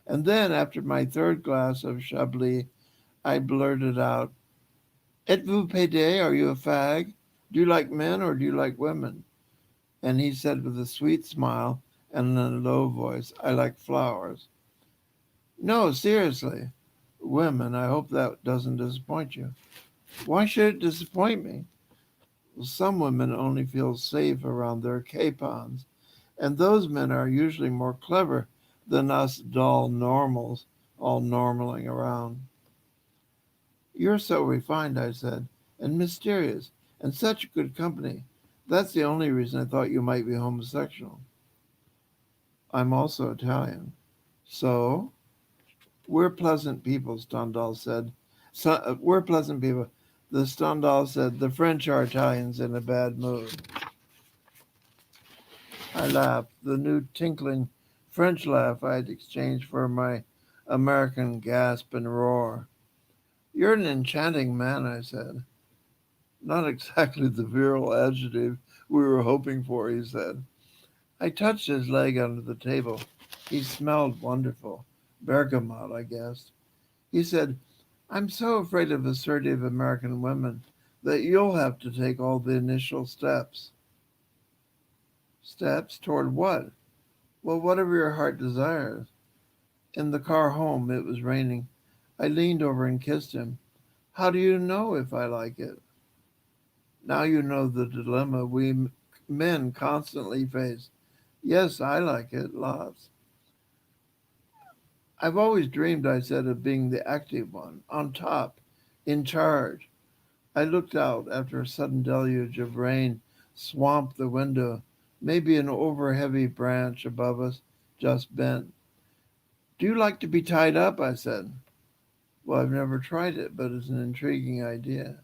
And then, after my third glass of Chablis, I blurted out, "Êtes-vous pédé? Are you a fag? Do you like men or do you like women?" And he said with a sweet smile and in a low voice, "I like flowers." "No, seriously. Women, I hope that doesn't disappoint you." "Why should it disappoint me?" "Well, some women only feel safe around their capons, and those men are usually more clever than us dull normals all normaling around." "You're so refined," I said, "and mysterious, and such good company. That's the only reason I thought you might be homosexual." "I'm also Italian." "So?" "We're pleasant people," Stendhal said. "We're pleasant people." The Stendhal said, "The French are Italians in a bad mood." I laughed, the new tinkling French laugh I had exchanged for my American gasp and roar. "You're an enchanting man," I said. "Not exactly the virile adjective we were hoping for," he said. I touched his leg under the table. He smelled wonderful. Bergamot, I guessed. He said, "I'm so afraid of assertive American women that you'll have to take all the initial steps." "Steps toward what?" "Well, whatever your heart desires." In the car home, it was raining. I leaned over and kissed him. "How do you know if I like it?" Now you know the dilemma we men constantly face. "Yes, I like it, lots." "I've always dreamed," I said, "of being the active one, on top, in charge." I looked out after a sudden deluge of rain swamped the window. Maybe an over-heavy branch above us just bent. "Do you like to be tied up?" I said. Well, I've never tried it, but it's an intriguing idea.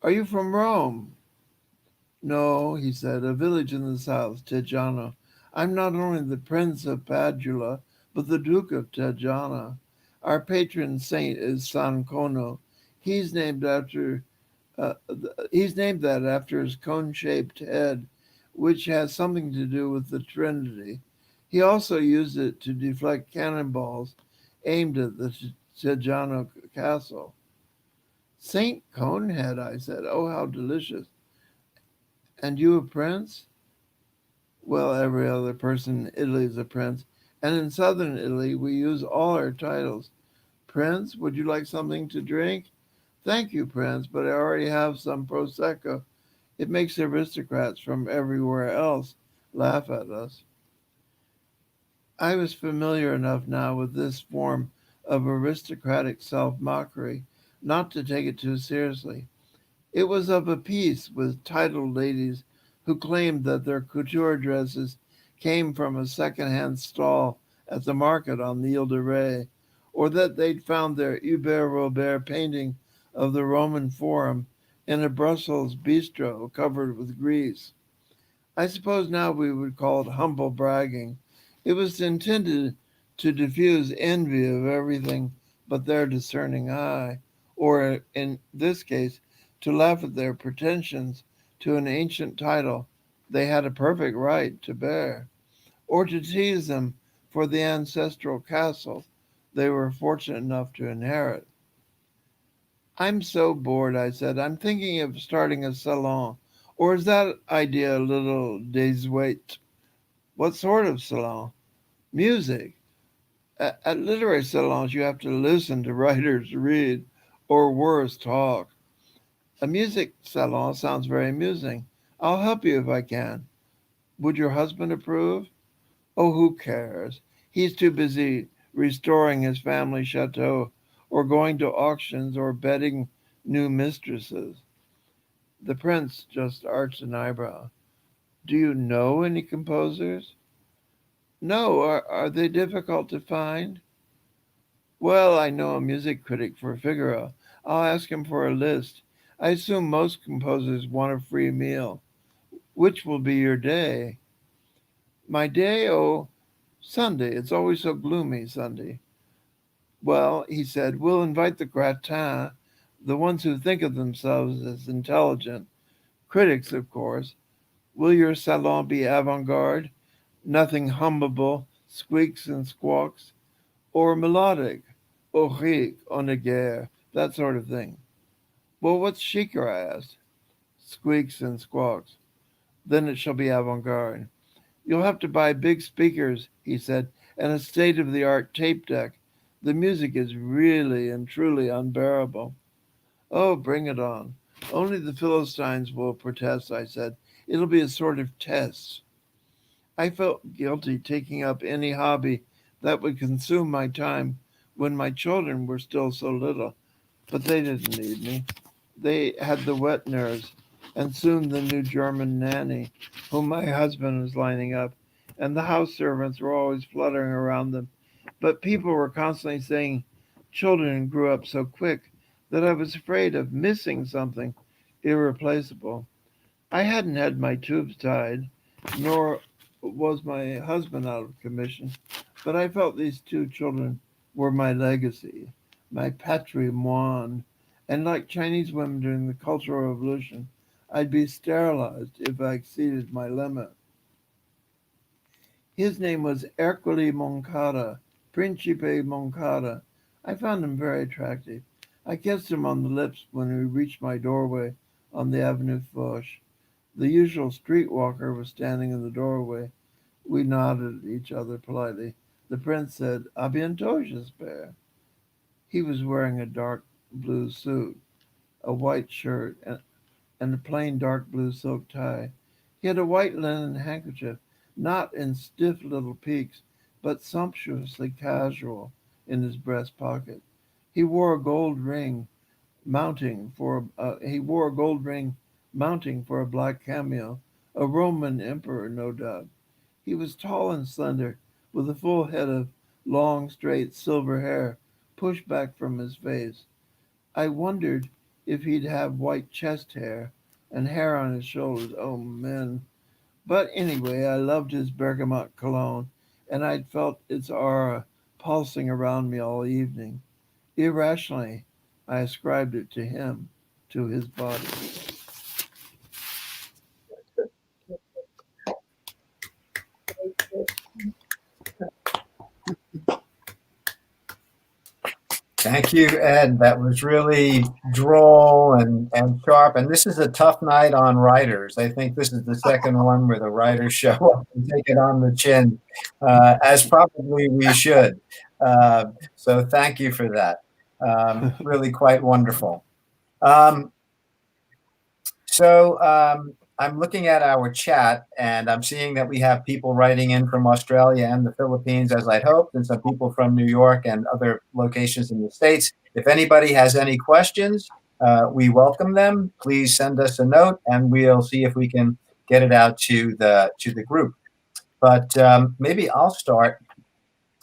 Are you from Rome? No, he said, a village in the south, Teggiano. I'm not only the Prince of Padula, but the Duke of Teggiano. Our patron saint is San Cono. He's named after he's named that after his cone-shaped head, which has something to do with the Trinity. He also used it to deflect cannonballs aimed at the Teggiano castle. Saint Conehead, I said. Oh, how delicious. And you a prince? Well, every other person in Italy is a prince. And in southern Italy, we use all our titles. Prince, would you like something to drink? Thank you, Prince, but I already have some Prosecco. It makes aristocrats from everywhere else laugh at us. I was familiar enough now with this form of aristocratic self-mockery not to take it too seriously. It was of a piece with titled ladies who claimed that their couture dresses came from a second-hand stall at the market on the Ile de Ré, or that they'd found their Hubert Robert painting of the Roman Forum in a Brussels bistro covered with grease. I suppose now we would call it humble bragging. It was intended to diffuse envy of everything but their discerning eye, or in this case, to laugh at their pretensions to an ancient title they had a perfect right to bear, or to tease them for the ancestral castle they were fortunate enough to inherit. I'm so bored, I said. I'm thinking of starting a salon. Or is that idea a little désuet? What sort of salon? Music. At literary salons, you have to listen to writers read, or worse, talk. A music salon sounds very amusing. I'll help you if I can. Would your husband approve? Oh, who cares? He's too busy restoring his family chateau, or going to auctions, or betting new mistresses. The prince just arched an eyebrow. Do you know any composers? No, are they difficult to find? Well, I know a music critic for Figaro. I'll ask him for a list. I assume most composers want a free meal. Which will be your day? My day? Oh, Sunday. It's always so gloomy, Sunday. Well, he said, we'll invite the gratins, the ones who think of themselves as intelligent. Critics, of course. Will your salon be avant-garde? Nothing hummable, squeaks and squawks? Or melodic? Au chic, en guerre, that sort of thing. Well, what's chicer, I asked. Squeaks and squawks. Then it shall be avant-garde. You'll have to buy big speakers, he said, and a state-of-the-art tape deck. The music is really and truly unbearable. Oh, bring it on. Only the Philistines will protest, I said. It'll be a sort of test. I felt guilty taking up any hobby that would consume my time when my children were still so little, but they didn't need me. They had the wet nurse, and soon the new German nanny, whom my husband was lining up, and the house servants were always fluttering around them. But people were constantly saying children grew up so quick that I was afraid of missing something irreplaceable. I hadn't had my tubes tied, nor was my husband out of commission, but I felt these two children were my legacy, my patrimoine, and like Chinese women during the Cultural Revolution, I'd be sterilized if I exceeded my limit. His name was Ercole Moncada, Principe Moncada. I found him very attractive. I kissed him on the lips when we reached my doorway on the Avenue Foch. The usual streetwalker was standing in the doorway. We nodded at each other politely. The prince said, "A bientôt, j'espère." He was wearing a dark blue suit, a white shirt, and a plain dark blue silk tie. He had a white linen handkerchief, not in stiff little peaks, but sumptuously casual, in his breast pocket. He wore a gold ring mounting for a black cameo, a Roman emperor, no doubt. He was tall and slender, with a full head of long, straight silver hair, pushback from his face. I wondered if he'd have white chest hair and hair on his shoulders. Oh, man. But anyway, I loved his bergamot cologne, and I'd felt its aura pulsing around me all evening. Irrationally, I ascribed it to him, to his body. Thank you, Ed. That was really droll and sharp. And this is a tough night on writers. I think this is the second one where the writers show up and take it on the chin, as probably we should. So thank you for that. Really quite wonderful. I'm looking at our chat, and I'm seeing that we have people writing in from Australia and the Philippines, as I'd hoped, and some people from New York and other locations in the States. If anybody has any questions, we welcome them. Please send us a note, and we'll see if we can get it out to the group. But maybe I'll start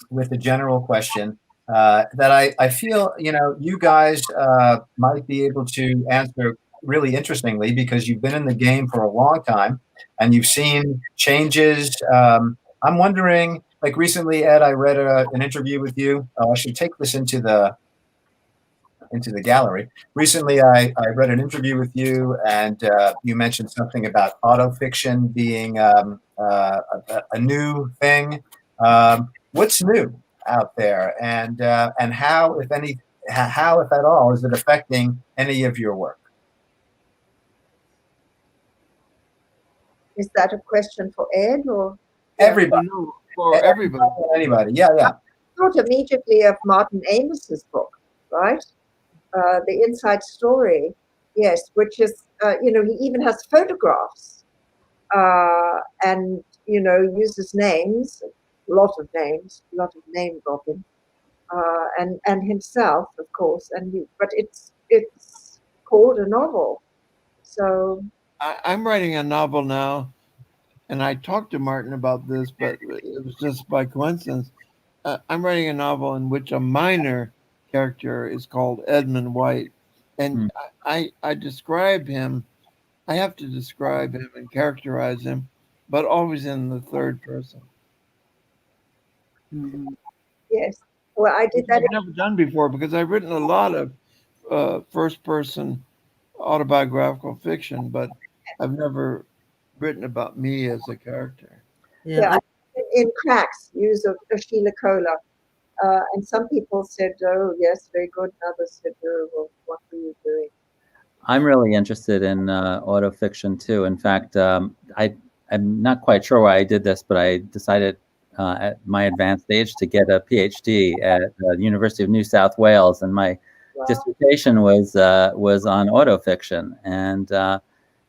with a general question that I feel, you guys might be able to answer really interestingly, because you've been in the game for a long time and you've seen changes. I'm wondering, like recently, Ed, I read an interview with you. I should take this into the gallery. Recently, I read an interview with you, and you mentioned something about autofiction being a new thing. What's new out there, and how, if at all, is it affecting any of your work? Is that a question for Ed or everybody? No, for everybody. Anybody? Yeah. I thought immediately of Martin Amos's book, right? The Inside Story, yes, which is, he even has photographs and, uses names, a lot of name dropping, and himself, of course, but it's called a novel. So I'm writing a novel now, and I talked to Martin about this, but it was just by coincidence. I'm writing a novel in which a minor character is called Edmund White, and I describe him. I have to describe him and characterize him, but always in the third person. Mm-hmm. Yes, well, I did that. I've never done before because I've written a lot of first-person autobiographical fiction, but I've never written about me as a character. Yeah. In Cracks, use of Sheila Kohler. And some people said, oh, yes, very good. Others said, oh, well, what were you doing? I'm really interested in autofiction too. In fact, I'm not quite sure why I did this, but I decided at my advanced age to get a PhD at the University of New South Wales, and my dissertation was on autofiction, and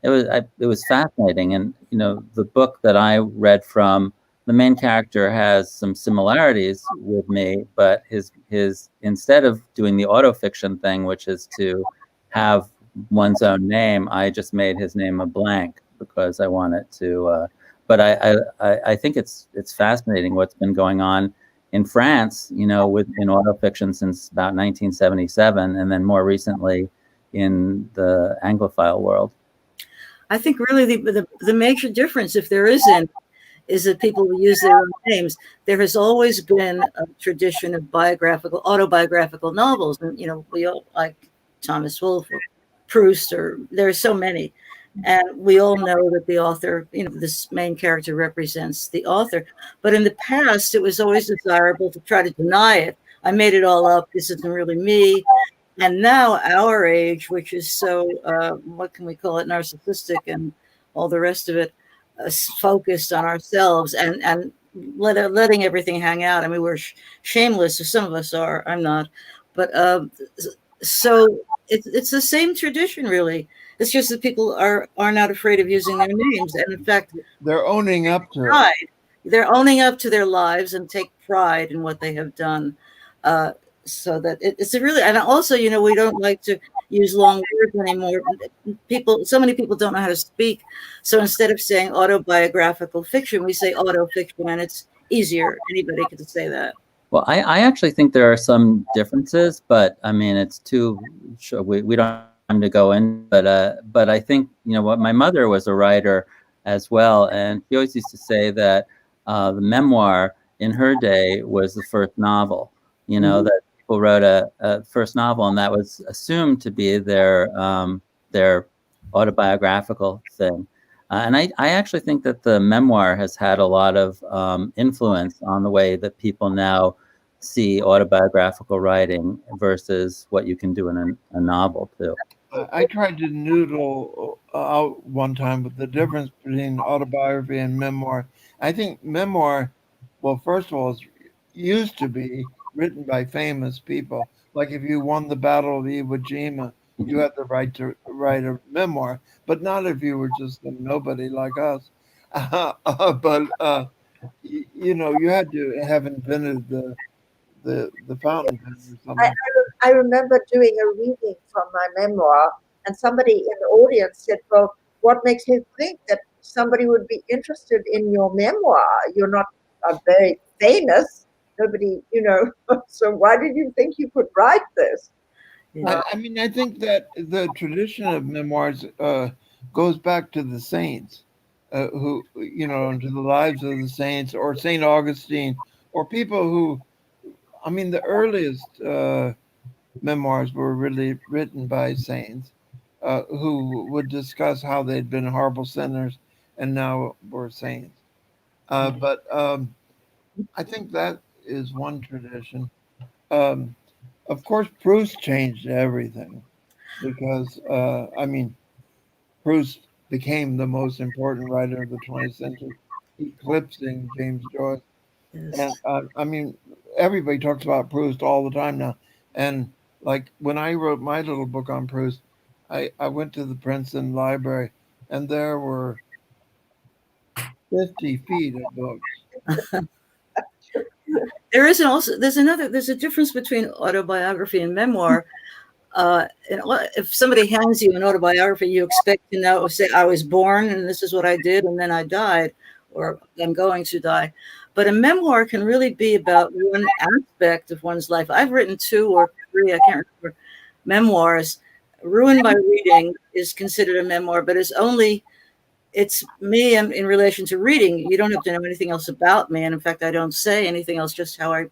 it was fascinating. And the book that I read from, the main character has some similarities with me, but his instead of doing the autofiction thing, which is to have one's own name, I just made his name a blank because I wanted to. But I think it's fascinating what's been going on in France, in autofiction since about 1977, and then more recently in the Anglophile world. I think really the major difference, if there isn't, is that people use their own names. There has always been a tradition of autobiographical novels, and we all like Thomas Wolfe or Proust, or there are so many, and we all know that the author, this main character represents the author. But in the past, it was always desirable to try to deny it. I made it all up. This isn't really me. And now our age, which is so, what can we call it, narcissistic and all the rest of it, focused on ourselves and letting everything hang out. I mean, we're shameless, or some of us are. I'm not. But so it's the same tradition, really. It's just that people are not afraid of using their names. And in fact, they're owning up to pride. They're owning up to their lives and take pride in what they have done. So that it's a really, and also, we don't like to use long words anymore. So many people don't know how to speak. So instead of saying autobiographical fiction, we say autofiction, and it's easier. Anybody could say that. Well, I actually think there are some differences, but I mean, it's too, we don't have time to go in, but I think, what my mother was a writer as well. And she always used to say that the memoir in her day was the first novel, that people wrote a first novel, and that was assumed to be their autobiographical thing. And I actually think that the memoir has had a lot of influence on the way that people now see autobiographical writing versus what you can do in a novel too. I tried to noodle out one time with the difference between autobiography and memoir. I think memoir, well, first of all, used to be written by famous people. Like if you won the Battle of Iwo Jima, you had the right to write a memoir, but not if you were just a nobody like us. You had to have invented the fountain pen or something. I remember doing a reading from my memoir, and somebody in the audience said, "Well, what makes you think that somebody would be interested in your memoir? You're not very famous. Nobody, so why did you think you could write this?" I think that the tradition of memoirs goes back to the saints, who, into the lives of the saints, or St. Augustine, or people who, the earliest memoirs were really written by saints who would discuss how they'd been horrible sinners and now were saints. But I think that is one tradition. Of course, Proust changed everything because, Proust became the most important writer of the 20th century, eclipsing James Joyce. Yes. And everybody talks about Proust all the time now. And like when I wrote my little book on Proust, I went to the Princeton Library, and there were 50 feet of books. There's a difference between autobiography and memoir. If somebody hands you an autobiography, you expect to know, say, I was born and this is what I did, and then I died, or I'm going to die. But a memoir can really be about one aspect of one's life. I've written 2 or 3, I can't remember, memoirs. Ruined by Reading is considered a memoir, but it's me in relation to reading. You don't have to know anything else about me. And in fact, I don't say anything else, just how I,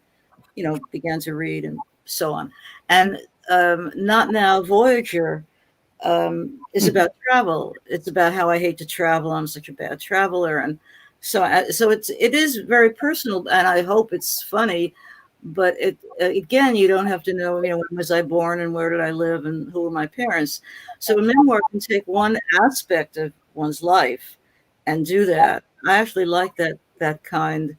began to read and so on. And Not Now, Voyager is about travel. It's about how I hate to travel. I'm such a bad traveler. And so it is very personal, and I hope it's funny. But again, you don't have to know, when was I born and where did I live and who were my parents. So a memoir can take one aspect of one's life and do that. I actually like that kind.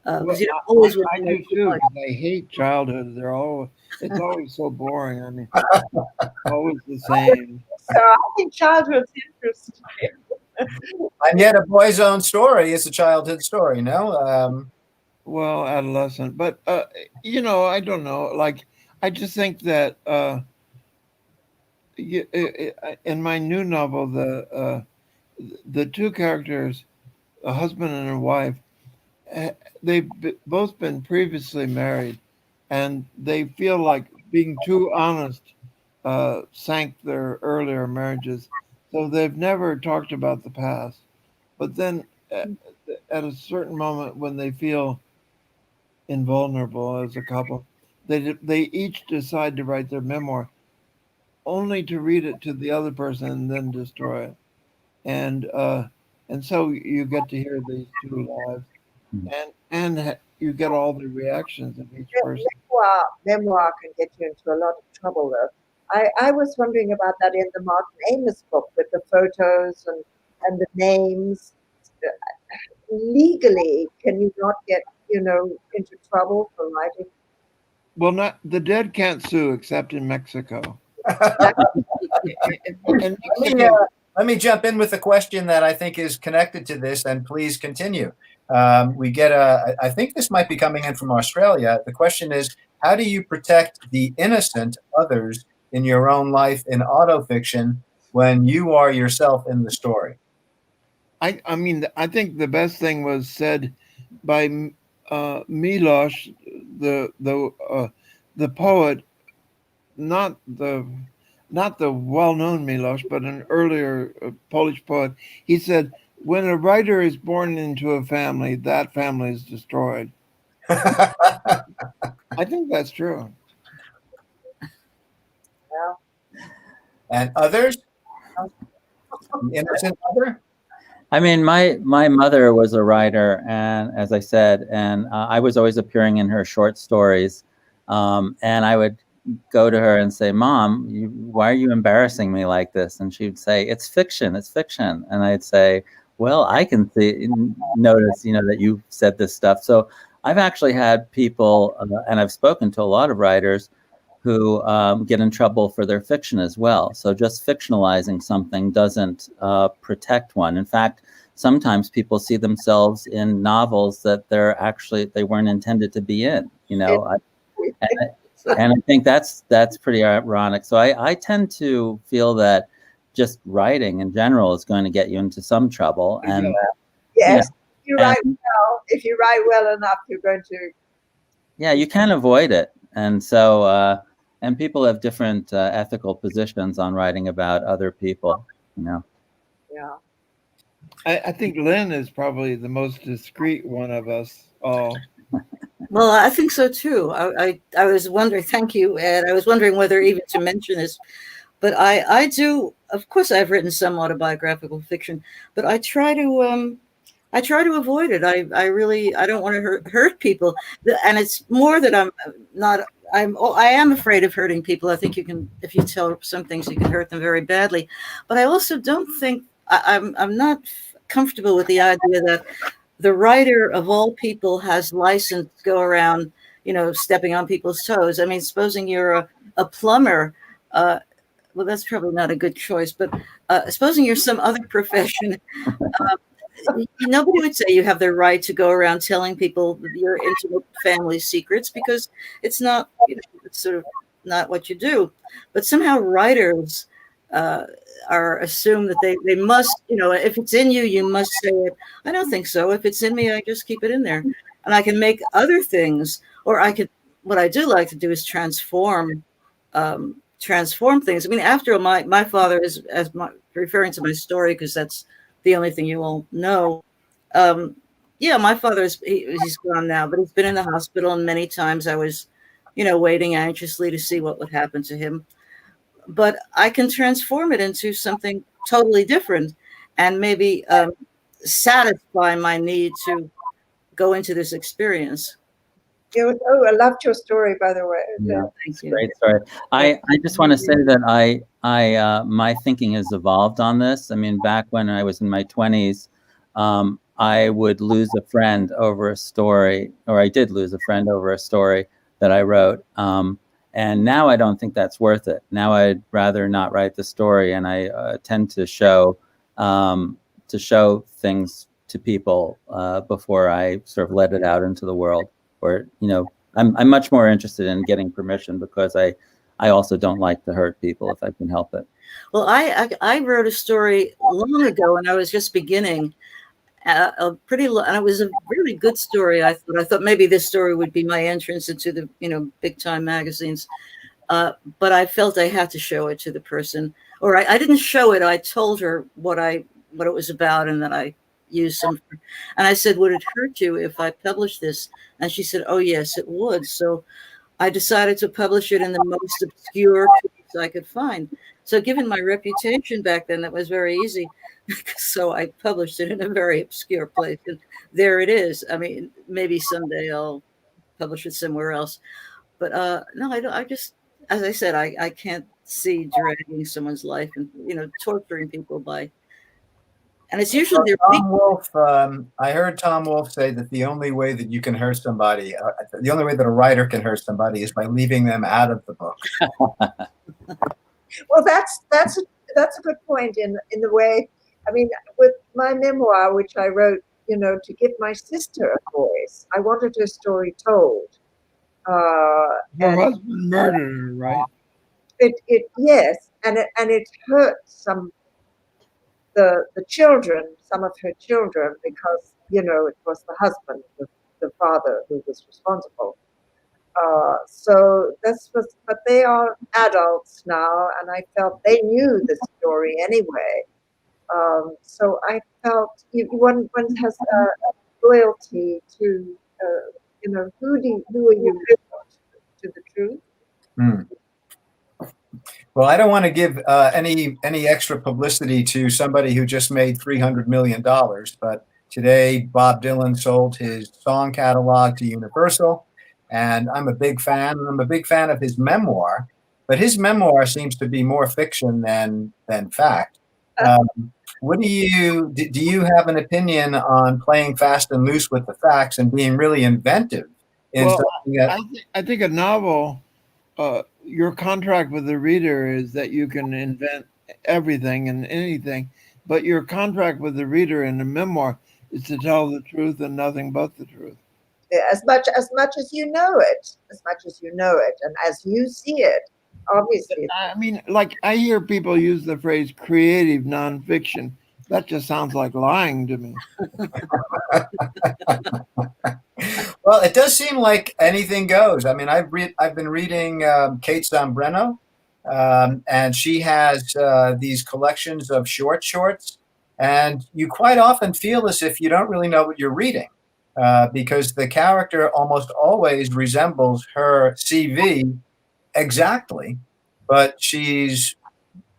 Well, You don't always want I to know do too too, much. because I hate childhood. It's always so boring. Always the same. So I think childhood's interesting. And yet, a boy's own story is a childhood story. No, Well, adolescent, but I don't know. Like, I just think that in my new novel, the 2 characters, a husband and a wife, they've both been previously married, and they feel like being too honest sank their earlier marriages. So they've never talked about the past. But then at a certain moment when they feel invulnerable as a couple, they each decide to write their memoir, only to read it to the other person and then destroy it. And so you get to hear these 2 lives, and you get all the reactions of each person. Memoir can get you into a lot of trouble, though. I was wondering about that in the Martin Amis book with the photos and the names. Legally, can you not get, into trouble for writing? Well, not the dead can't sue except in Mexico. And let me jump in with a question that I think is connected to this, and please continue. We get I think this might be coming in from Australia. The question is, how do you protect the innocent others in your own life in autofiction when you are yourself in the story? I think the best thing was said by Milosz, the poet, not the well-known Milosz, but an earlier Polish poet, he said, when a writer is born into a family, that family is destroyed. I think that's true. Well, And others? Innocent other? I mean, my mother was a writer, and as I said, and I was always appearing in her short stories, and I would go to her and say, "Mom, why are you embarrassing me like this?" And she'd say, "It's fiction, it's fiction." And I'd say, "Well, I can notice, that you said this stuff." So I've actually had people, and I've spoken to a lot of writers who get in trouble for their fiction as well. So just fictionalizing something doesn't protect one. In fact, sometimes people see themselves in novels that they weren't intended to be in. And I think that's pretty ironic. So I tend to feel that just writing in general is going to get you into some trouble. And yes, if you write well enough, you're going to. Yeah, you can't avoid it. And so, and people have different ethical positions on writing about other people, Yeah. I think Lynne is probably the most discreet one of us all. Well, I think so too. I was wondering, thank you, Ed. I was wondering whether even to mention this, but I do, of course, I've written some autobiographical fiction, but I try to avoid it. I don't want to hurt people. And it's more that I am afraid of hurting people. I think if you tell some things, you can hurt them very badly. But I also don't think, I'm not comfortable with the idea that the writer of all people has license to go around, stepping on people's toes. I mean, supposing you're a plumber, well, that's probably not a good choice, but supposing you're some other profession, nobody would say you have the right to go around telling people your intimate family secrets, because it's not, it's sort of not what you do. But somehow writers are assumed that they must, if it's in you, you must say it. I don't think so. If it's in me, I just keep it in there, and I can make other things, or what I do like to do is transform things. I mean, after all, my father is, referring to my story, because that's the only thing you all know. Yeah, my father's, he's gone now, but he's been in the hospital, and many times I was, waiting anxiously to see what would happen to him. But I can transform it into something totally different, and maybe satisfy my need to go into this experience. I loved your story, by the way. Yeah, thank you. Great story. I just want to say that I my thinking has evolved on this. I mean, back when I was in my 20s, I would lose a friend over a story, or I did lose a friend over a story that I wrote. And now I don't think that's worth it. Now I'd rather not write the story, and I tend to show things to people before I sort of let it out into the world. Or, I'm much more interested in getting permission, because I also don't like to hurt people if I can help it. Well, I wrote a story long ago, and I was just beginning, and it was a really good story. I thought maybe this story would be my entrance into the big time magazines, but I felt I had to show it to the person, or I didn't show it. I told her what it was about, and then I used some. And I said, "Would it hurt you if I published this?" And she said, "Oh yes, it would." So I decided to publish it in the most obscure place I could find. So given my reputation back then, that was very easy. So I published it in a very obscure place, and there it is. I mean, maybe someday I'll publish it somewhere else, but no, I don't. I just, as I said, I can't see dragging someone's life and torturing people by. And it's usually Tom Wolfe. I heard Tom Wolfe say that the only way that you can hurt somebody, the only way that a writer can hurt somebody, is by leaving them out of the book. Well, that's a good point in the way. I mean, with my memoir, which I wrote, to give my sister a voice, I wanted her story told. Her husband murdered her, right? Yes, and it hurt the children, some of her children, because it was the husband, the father who was responsible. So this was, but they are adults now, and I felt they knew the story anyway. So I felt one has a loyalty to, who are you to the truth? Hmm. Well, I don't want to give any extra publicity to somebody who just made $300 million, but today Bob Dylan sold his song catalog to Universal, and I'm a big fan, and I'm a big fan of his memoir, but his memoir seems to be more fiction than fact. What do you have an opinion on playing fast and loose with the facts and being really inventive in Well, something that? I think a novel, your contract with the reader is that you can invent everything and anything, but your contract with the reader in a memoir is to tell the truth and nothing but the truth. As much as you know it, and as you see it, obviously. I mean, like I hear people use the phrase creative nonfiction. That just sounds like lying to me. Well, it does seem like anything goes. I mean, I've been reading Kate Zambrano, and she has these collections of short shorts, and you quite often feel as if you don't really know what you're reading, because the character almost always resembles her CV exactly, but she's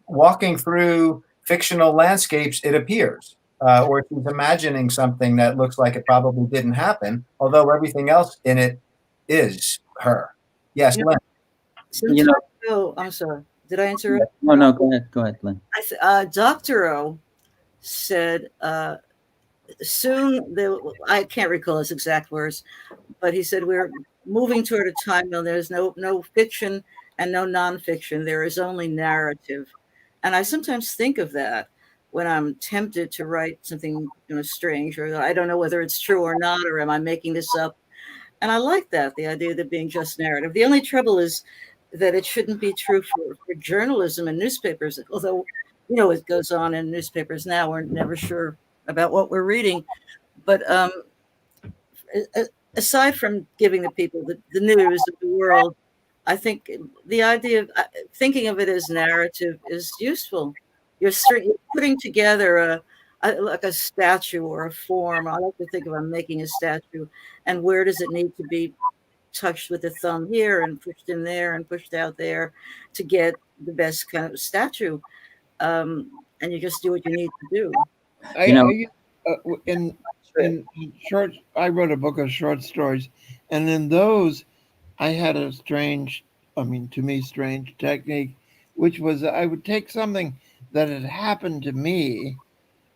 walking through fictional landscapes, it appears, or she's imagining something that looks like it probably didn't happen, although everything else in it is her. Yes, Yeah. Lynn. Sometimes, oh, I'm sorry. Did I answer? Oh, no, go ahead, Lynn. Dr. O said soon, I can't recall his exact words, but he said we're moving toward a time when there's no fiction and no nonfiction. There is only narrative. And I sometimes think of that when I'm tempted to write something strange, or I don't know whether it's true or not, or am I making this up? And I like that, the idea of there being just narrative. The only trouble is that it shouldn't be true for journalism and newspapers, although, it goes on in newspapers now. We're never sure about what we're reading. But aside from giving the people the news of the world, I think the idea of thinking of it as narrative is useful. You're putting together like a statue or a form. I like to think of I'm making a statue, and where does it need to be touched with the thumb here and pushed in there and pushed out there to get the best kind of statue. And you just do what you need to do. In short, I wrote a book of short stories, and in those, I had a strange technique, which was I would take something that had happened to me,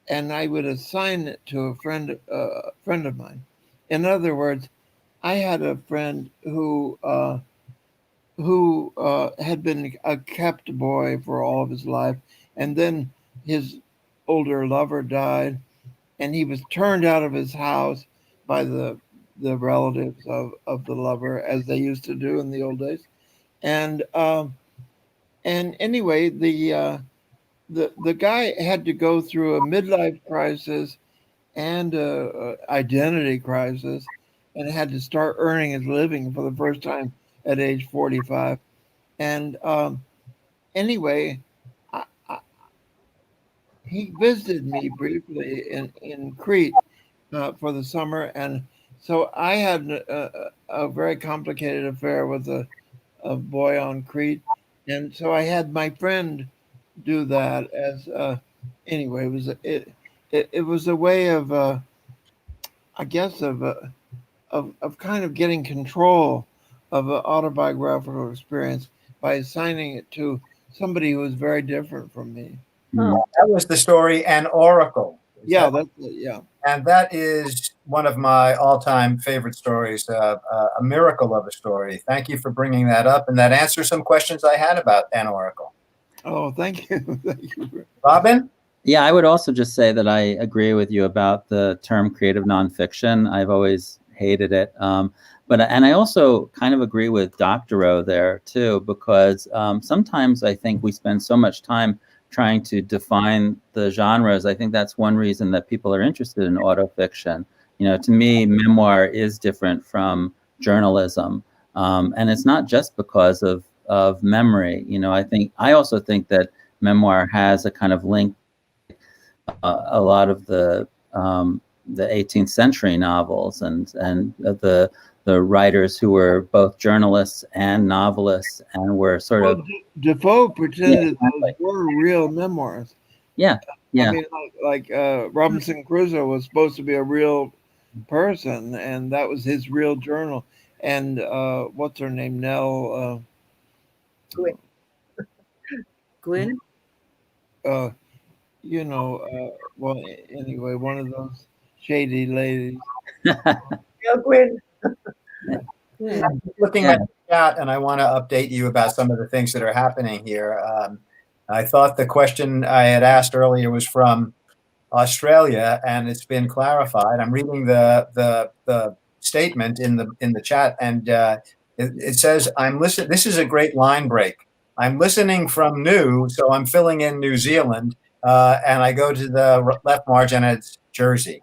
and I would assign it to a friend of mine. In other words, I had a friend who had been a kept boy for all of his life, and then his older lover died, and he was turned out of his house by the relatives of the lover, as they used to do in the old days. And anyway, the guy had to go through a midlife crisis and a identity crisis, and had to start earning his living for the first time at age 45. And anyway, he visited me briefly in Crete for the summer, and so I had a very complicated affair with a boy on Crete, and so I had my friend do that as anyway. It was a way of I guess of kind of getting control of an autobiographical experience by assigning it to somebody who was very different from me. That was the story An Oracle. Yeah, that's it. Yeah. And that is one of my all-time favorite stories, a miracle of a story. Thank you for bringing that up, and that answers some questions I had about An Oracle. Oh, thank you. Thank you. Robin? Yeah, I would also just say that I agree with you about the term creative nonfiction. I've always hated it. And I also kind of agree with Dr. O there too, because sometimes I think we spend so much time trying to define the genres. I think that's one reason that people are interested in autofiction. To me, memoir is different from journalism. And it's not just because of memory. I also think that memoir has a kind of link, a lot of the 18th century novels and the writers who were both journalists and novelists and were sort of. Defoe pretended Yeah, those were real memoirs. Yeah. I mean, like Robinson Crusoe was supposed to be a real person, and that was his real journal. And what's her name? Nell. Gwyn? Well, anyway, one of those shady ladies. Gwyn. Yeah. I'm looking at the chat, and I want to update you about some of the things that are happening here. I thought the question I had asked earlier was from Australia, and it's been clarified. I'm reading the statement in the chat, and it says, "I'm listening." This is a great line break. I'm listening from New, so I'm filling in New Zealand, and I go to the left margin, and it's Jersey.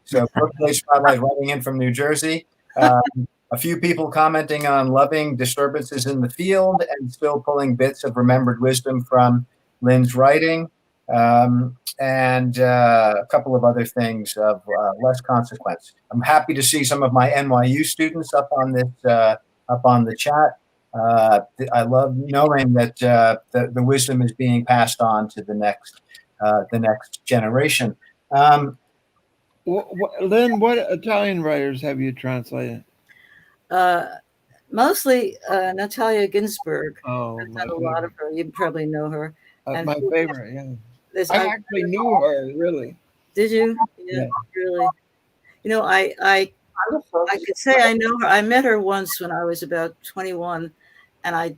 So, Birthplace Spotlight writing in from New Jersey. A few people commenting on loving disturbances in the field and still pulling bits of remembered wisdom from Lynne's writing. And a couple of other things of less consequence. I'm happy to see some of my NYU students up on the chat. I love knowing that the wisdom is being passed on to the next generation. Lynne, what Italian writers have you translated? Mostly Natalia Ginsburg. Oh, I've done a lot of her. You probably know her. My favorite, yeah. There's I actually knew her, really. Did you? Yeah, really. I could say I know her. I met her once when I was about 21, and I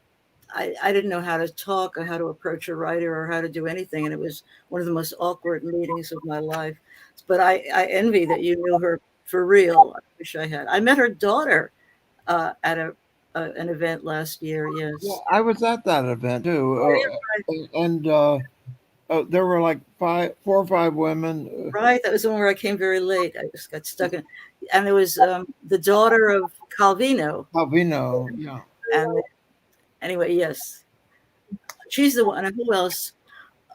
didn't know how to talk or how to approach a writer or how to do anything, and it was one of the most awkward meetings of my life. But I envy that you knew her for real. I wish I had. I met her daughter at an event last year. Yes. Yeah, I was at that event too, and there were like 4 or 5 women. Right, that was the one where I came very late. I just got stuck in, and it was the daughter of Calvino. Calvino, yeah. And anyway, yes, she's the one. And who else?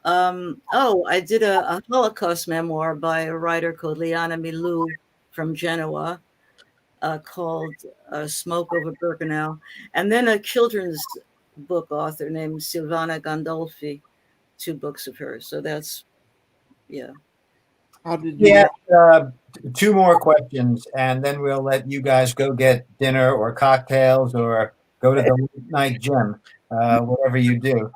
I did a Holocaust memoir by a writer called Liana Milou from Genoa, called Smoke Over Birkenau, and then a children's book author named Silvana Gandolfi, 2 books of hers. So that's, yeah. How did you? Yeah, 2 more questions, and then we'll let you guys go get dinner or cocktails or go to the late night gym, whatever you do.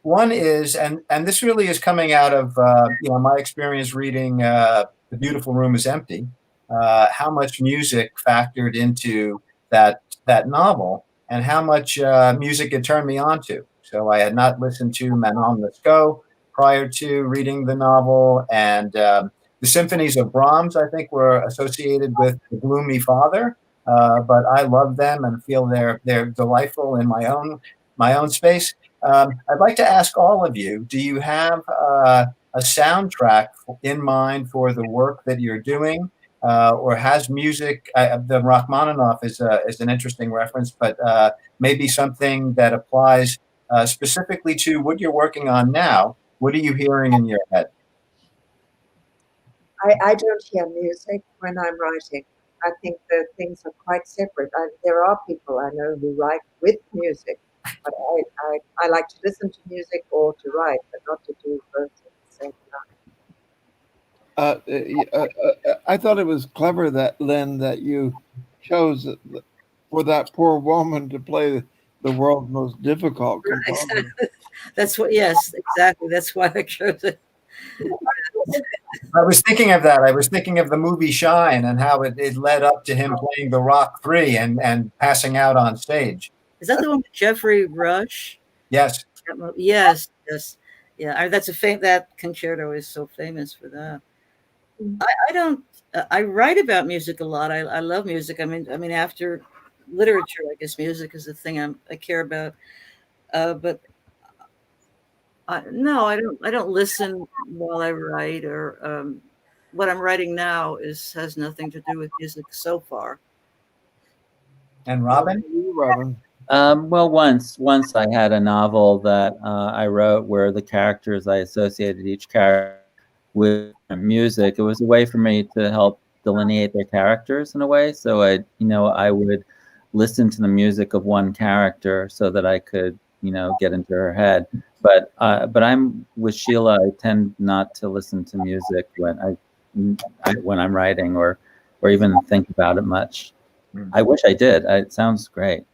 One is, and this really is coming out of my experience reading "The Beautiful Room Is Empty," how much music factored into that novel, and how much music it turned me on to. So I had not listened to Manon Lescaut prior to reading the novel, and the symphonies of Brahms, I think, were associated with the gloomy father, but I love them and feel they're delightful in my own space. I'd like to ask all of you: do you have a soundtrack in mind for the work that you're doing, or has music? The Rachmaninoff is an interesting reference, but maybe something that applies specifically to what you're working on now. What are you hearing in your head? I don't hear music when I'm writing. I think the things are quite separate. There are people I know who write with music, but I like to listen to music or to write, but not to do both at the same time. I thought it was clever that, Lynne, that you chose for that poor woman to play the world's most difficult composer. That's what. Yes, exactly. That's why I chose it. I was thinking of that. I was thinking of the movie Shine and how it led up to him playing the Rock 3 and passing out on stage. Is that the one with Jeffrey Rush? Yes. Yes. Yeah, that's that concerto is so famous for that. I don't. I write about music a lot. I love music. I mean, after literature, I guess music is the thing I care about. But no, I don't listen while I write, or what I'm writing now has nothing to do with music so far. And Robin? Robin. Well, once I had a novel that I wrote where the characters, I associated each character with music. It was a way for me to help delineate their characters in a way. So I would listen to the music of one character so that I could, get into her head. But I'm with Sheila. I tend not to listen to music when I'm writing or even think about it much. I wish I did. It sounds great.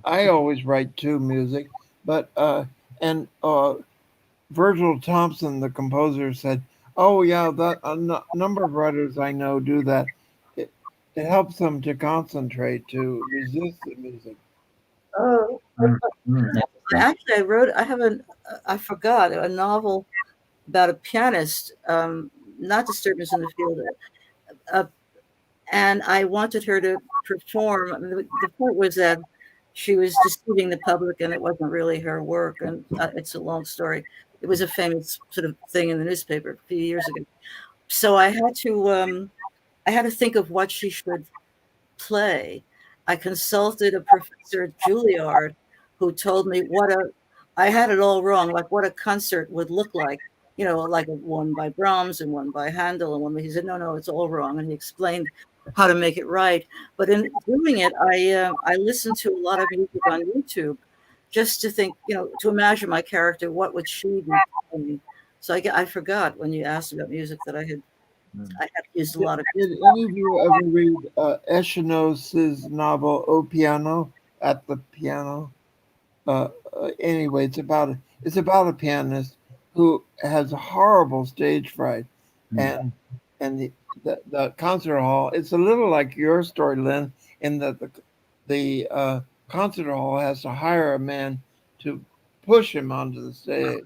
I always write to music, but Virgil Thompson, the composer, said, "Oh yeah, that number of writers I know do that. It helps them to concentrate, to resist the music." Oh, Actually, I forgot a novel about a pianist, not Disturbance in the Field, and I wanted her to perform. I mean, the point was that she was deceiving the public, and it wasn't really her work. And it's a long story. It was a famous sort of thing in the newspaper a few years ago. So I had to think of what she should play. I consulted a professor at Juilliard who told me I had it all wrong, like what a concert would look like, like one by Brahms and one by Handel and he said, no, it's all wrong. And he explained how to make it right. But in doing it, I listened to a lot of music on YouTube just to think, to imagine my character, what would she be playing? So I forgot when you asked about music that I had used a lot of. Did any of you ever read Echeno's novel "O Piano" at the piano? Anyway, it's about a pianist who has horrible stage fright, and the concert hall. It's a little like your story, Lynne, in that the concert hall has to hire a man to push him onto the stage.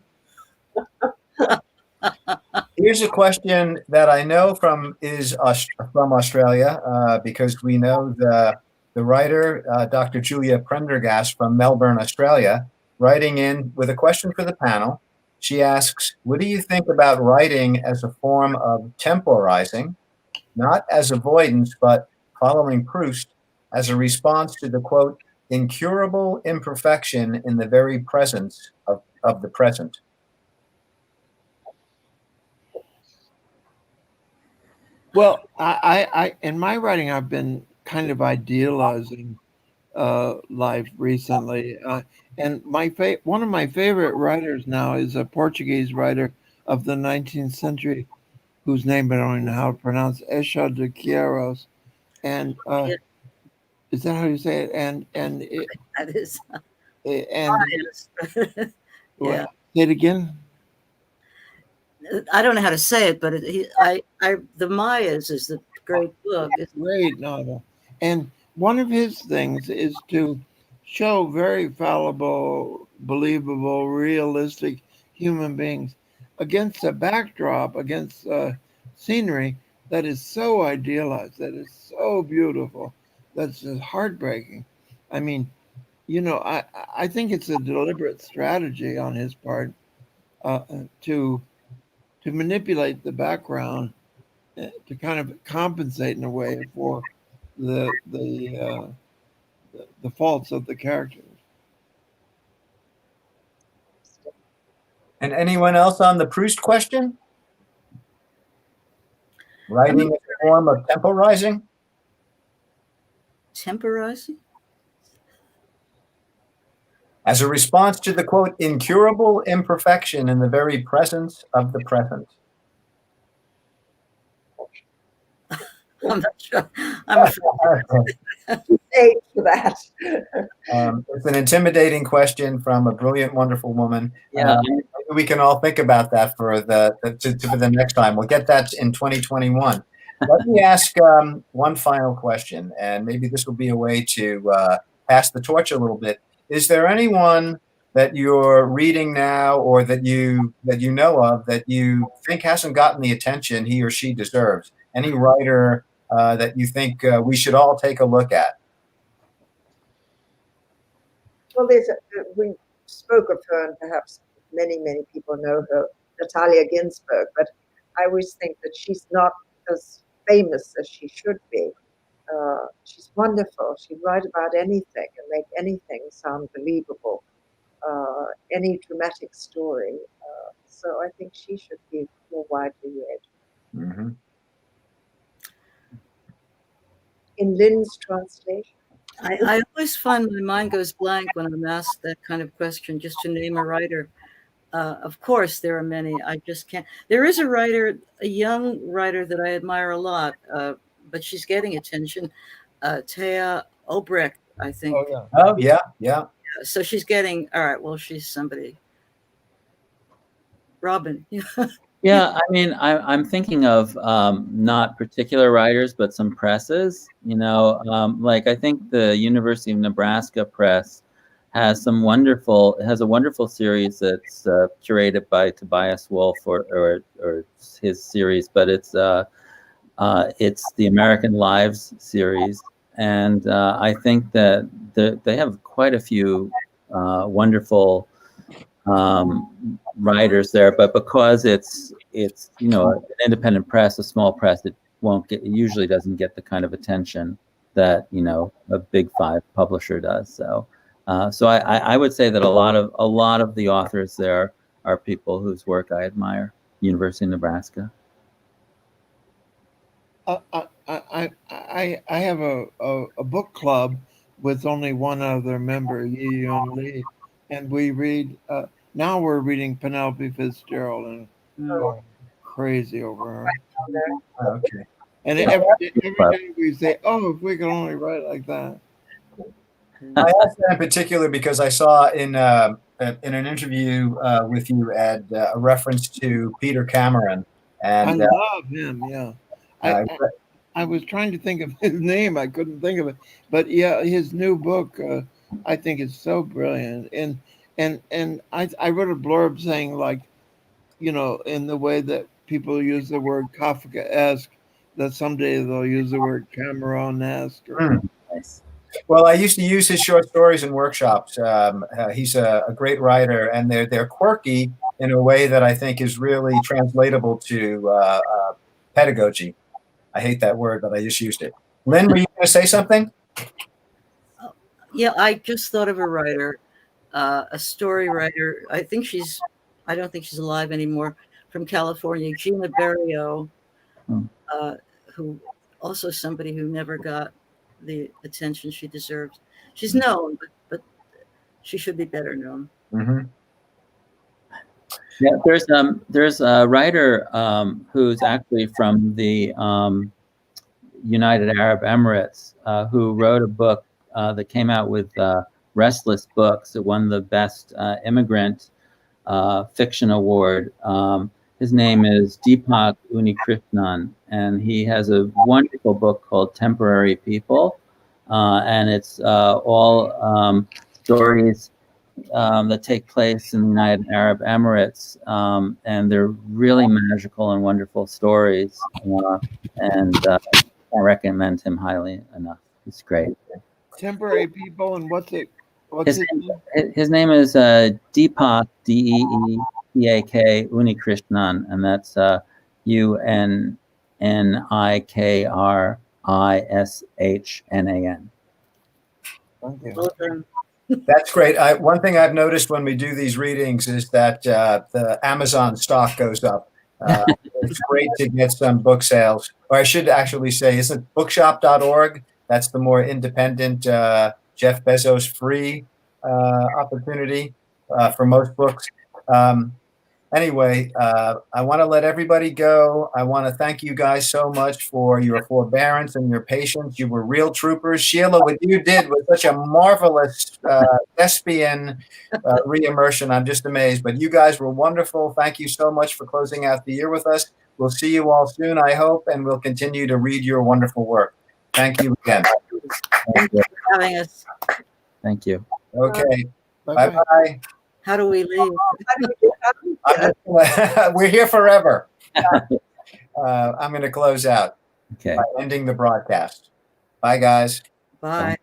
Here's a question that I know from Australia, because we know the writer, Dr. Julia Prendergast from Melbourne, Australia, writing in with a question for the panel. She asks, what do you think about writing as a form of temporizing, not as avoidance, but following Proust, as a response to the, quote, incurable imperfection in the very presence of the present? Well, I in my writing, I've been kind of idealizing life recently, and one of my favorite writers now is a Portuguese writer of the 19th century, whose name I don't even know how to pronounce, Echa de Queiroz, and is that how you say it? And That is. and Yeah. say it again. I don't know how to say it, but The Mayas is the great book. Great novel. And one of his things is to show very fallible, believable, realistic human beings against a backdrop, against scenery that is so idealized, that is so beautiful, that's just heartbreaking. I mean, I think it's a deliberate strategy on his part to manipulate the background to kind of compensate in a way for the faults of the characters. And anyone else on the Proust question? Writing as a form of temporizing? Temporizing? As a response to the, quote, incurable imperfection in the very presence of the present. I'm not sure. I'm age for that. It's an intimidating question from a brilliant, wonderful woman. Yeah. Maybe we can all think about that for the next time. We'll get that in 2021. Let me ask one final question, and maybe this will be a way to pass the torch a little bit. Is there anyone that you're reading now, or that you know of, that you think hasn't gotten the attention he or she deserves? Any writer that you think we should all take a look at? Well, we spoke of her, and perhaps many people know her, Natalia Ginsburg, but I always think that she's not as famous as she should be. She's wonderful. She'd write about anything and make anything sound believable, any dramatic story. So I think she should be more widely read. Mm-hmm. In Lynne's translation. I always find my mind goes blank when I'm asked that kind of question, just to name a writer. Of course, there are many. I just can't. There is a writer, a young writer that I admire a lot, but she's getting attention. Thea Obrecht, I think. Oh yeah. Oh, yeah, yeah. So she's getting, all right, well, she's somebody. Robin. Yeah, I mean, I'm thinking of not particular writers, but some presses. Like I think the University of Nebraska Press has a wonderful series that's curated by Tobias Wolff or his series, but it's the American Lives series, and I think that they have quite a few wonderful writers there, but because it's an independent press, a small press, it usually doesn't get the kind of attention that a big 5 publisher does. So I would say that a lot of the authors there are people whose work I admire. University of Nebraska. I have a book club with only one other member, Lee, and we read. Now we're reading Penelope Fitzgerald and going crazy over her. Okay. And every day we say, "Oh, if we could only write like that." I asked that in particular because I saw in an interview with you, Ed, a reference to Peter Cameron. And I love him. Yeah, I was trying to think of his name. I couldn't think of it. But yeah, his new book, I think is so brilliant. And I wrote a blurb saying, like, in the way that people use the word Kafkaesque, that someday they'll use the word Cameron-esque. Nice. Well, I used to use his short stories in workshops. He's a great writer, and they're quirky in a way that I think is really translatable to pedagogy. I hate that word, but I just used it. Lynne, were you going to say something? Yeah, I just thought of a writer, a story writer. I don't think she's alive anymore, from California, Gina Berrio, who also somebody who never got the attention she deserves. She's known, but she should be better known. Mm-hmm. Yeah, there's a writer who's actually from the United Arab Emirates who wrote a book that came out with Restless Books. It won the Best Immigrant Fiction Award. His name is Deepak Unikrishnan, and he has a wonderful book called Temporary People, and it's all stories that take place in the United Arab Emirates, and they're really magical and wonderful stories, and I recommend him highly enough. It's great. Temporary People, and what's his name is Deepak, Deepak Unikrishnan, and that's Unikrishnan. Thank you. Well, That's great. One thing I've noticed when we do these readings is that the Amazon stock goes up. It's great to get some book sales. Or I should actually say, isn't bookshop.org? That's the more independent Jeff Bezos free opportunity for most books. Anyway, I want to let everybody go. I want to thank you guys so much for your forbearance and your patience. You were real troopers. Sheila, what you did was such a marvelous thespian re-immersion. I'm just amazed. But you guys were wonderful. Thank you so much for closing out the year with us. We'll see you all soon, I hope, and we'll continue to read your wonderful work. Thank you again. thank you for having us. Thank you. Okay. Bye-bye. Bye-bye. How do we leave? We're here forever. I'm going to close out Okay. by ending the broadcast. Bye, guys. Bye.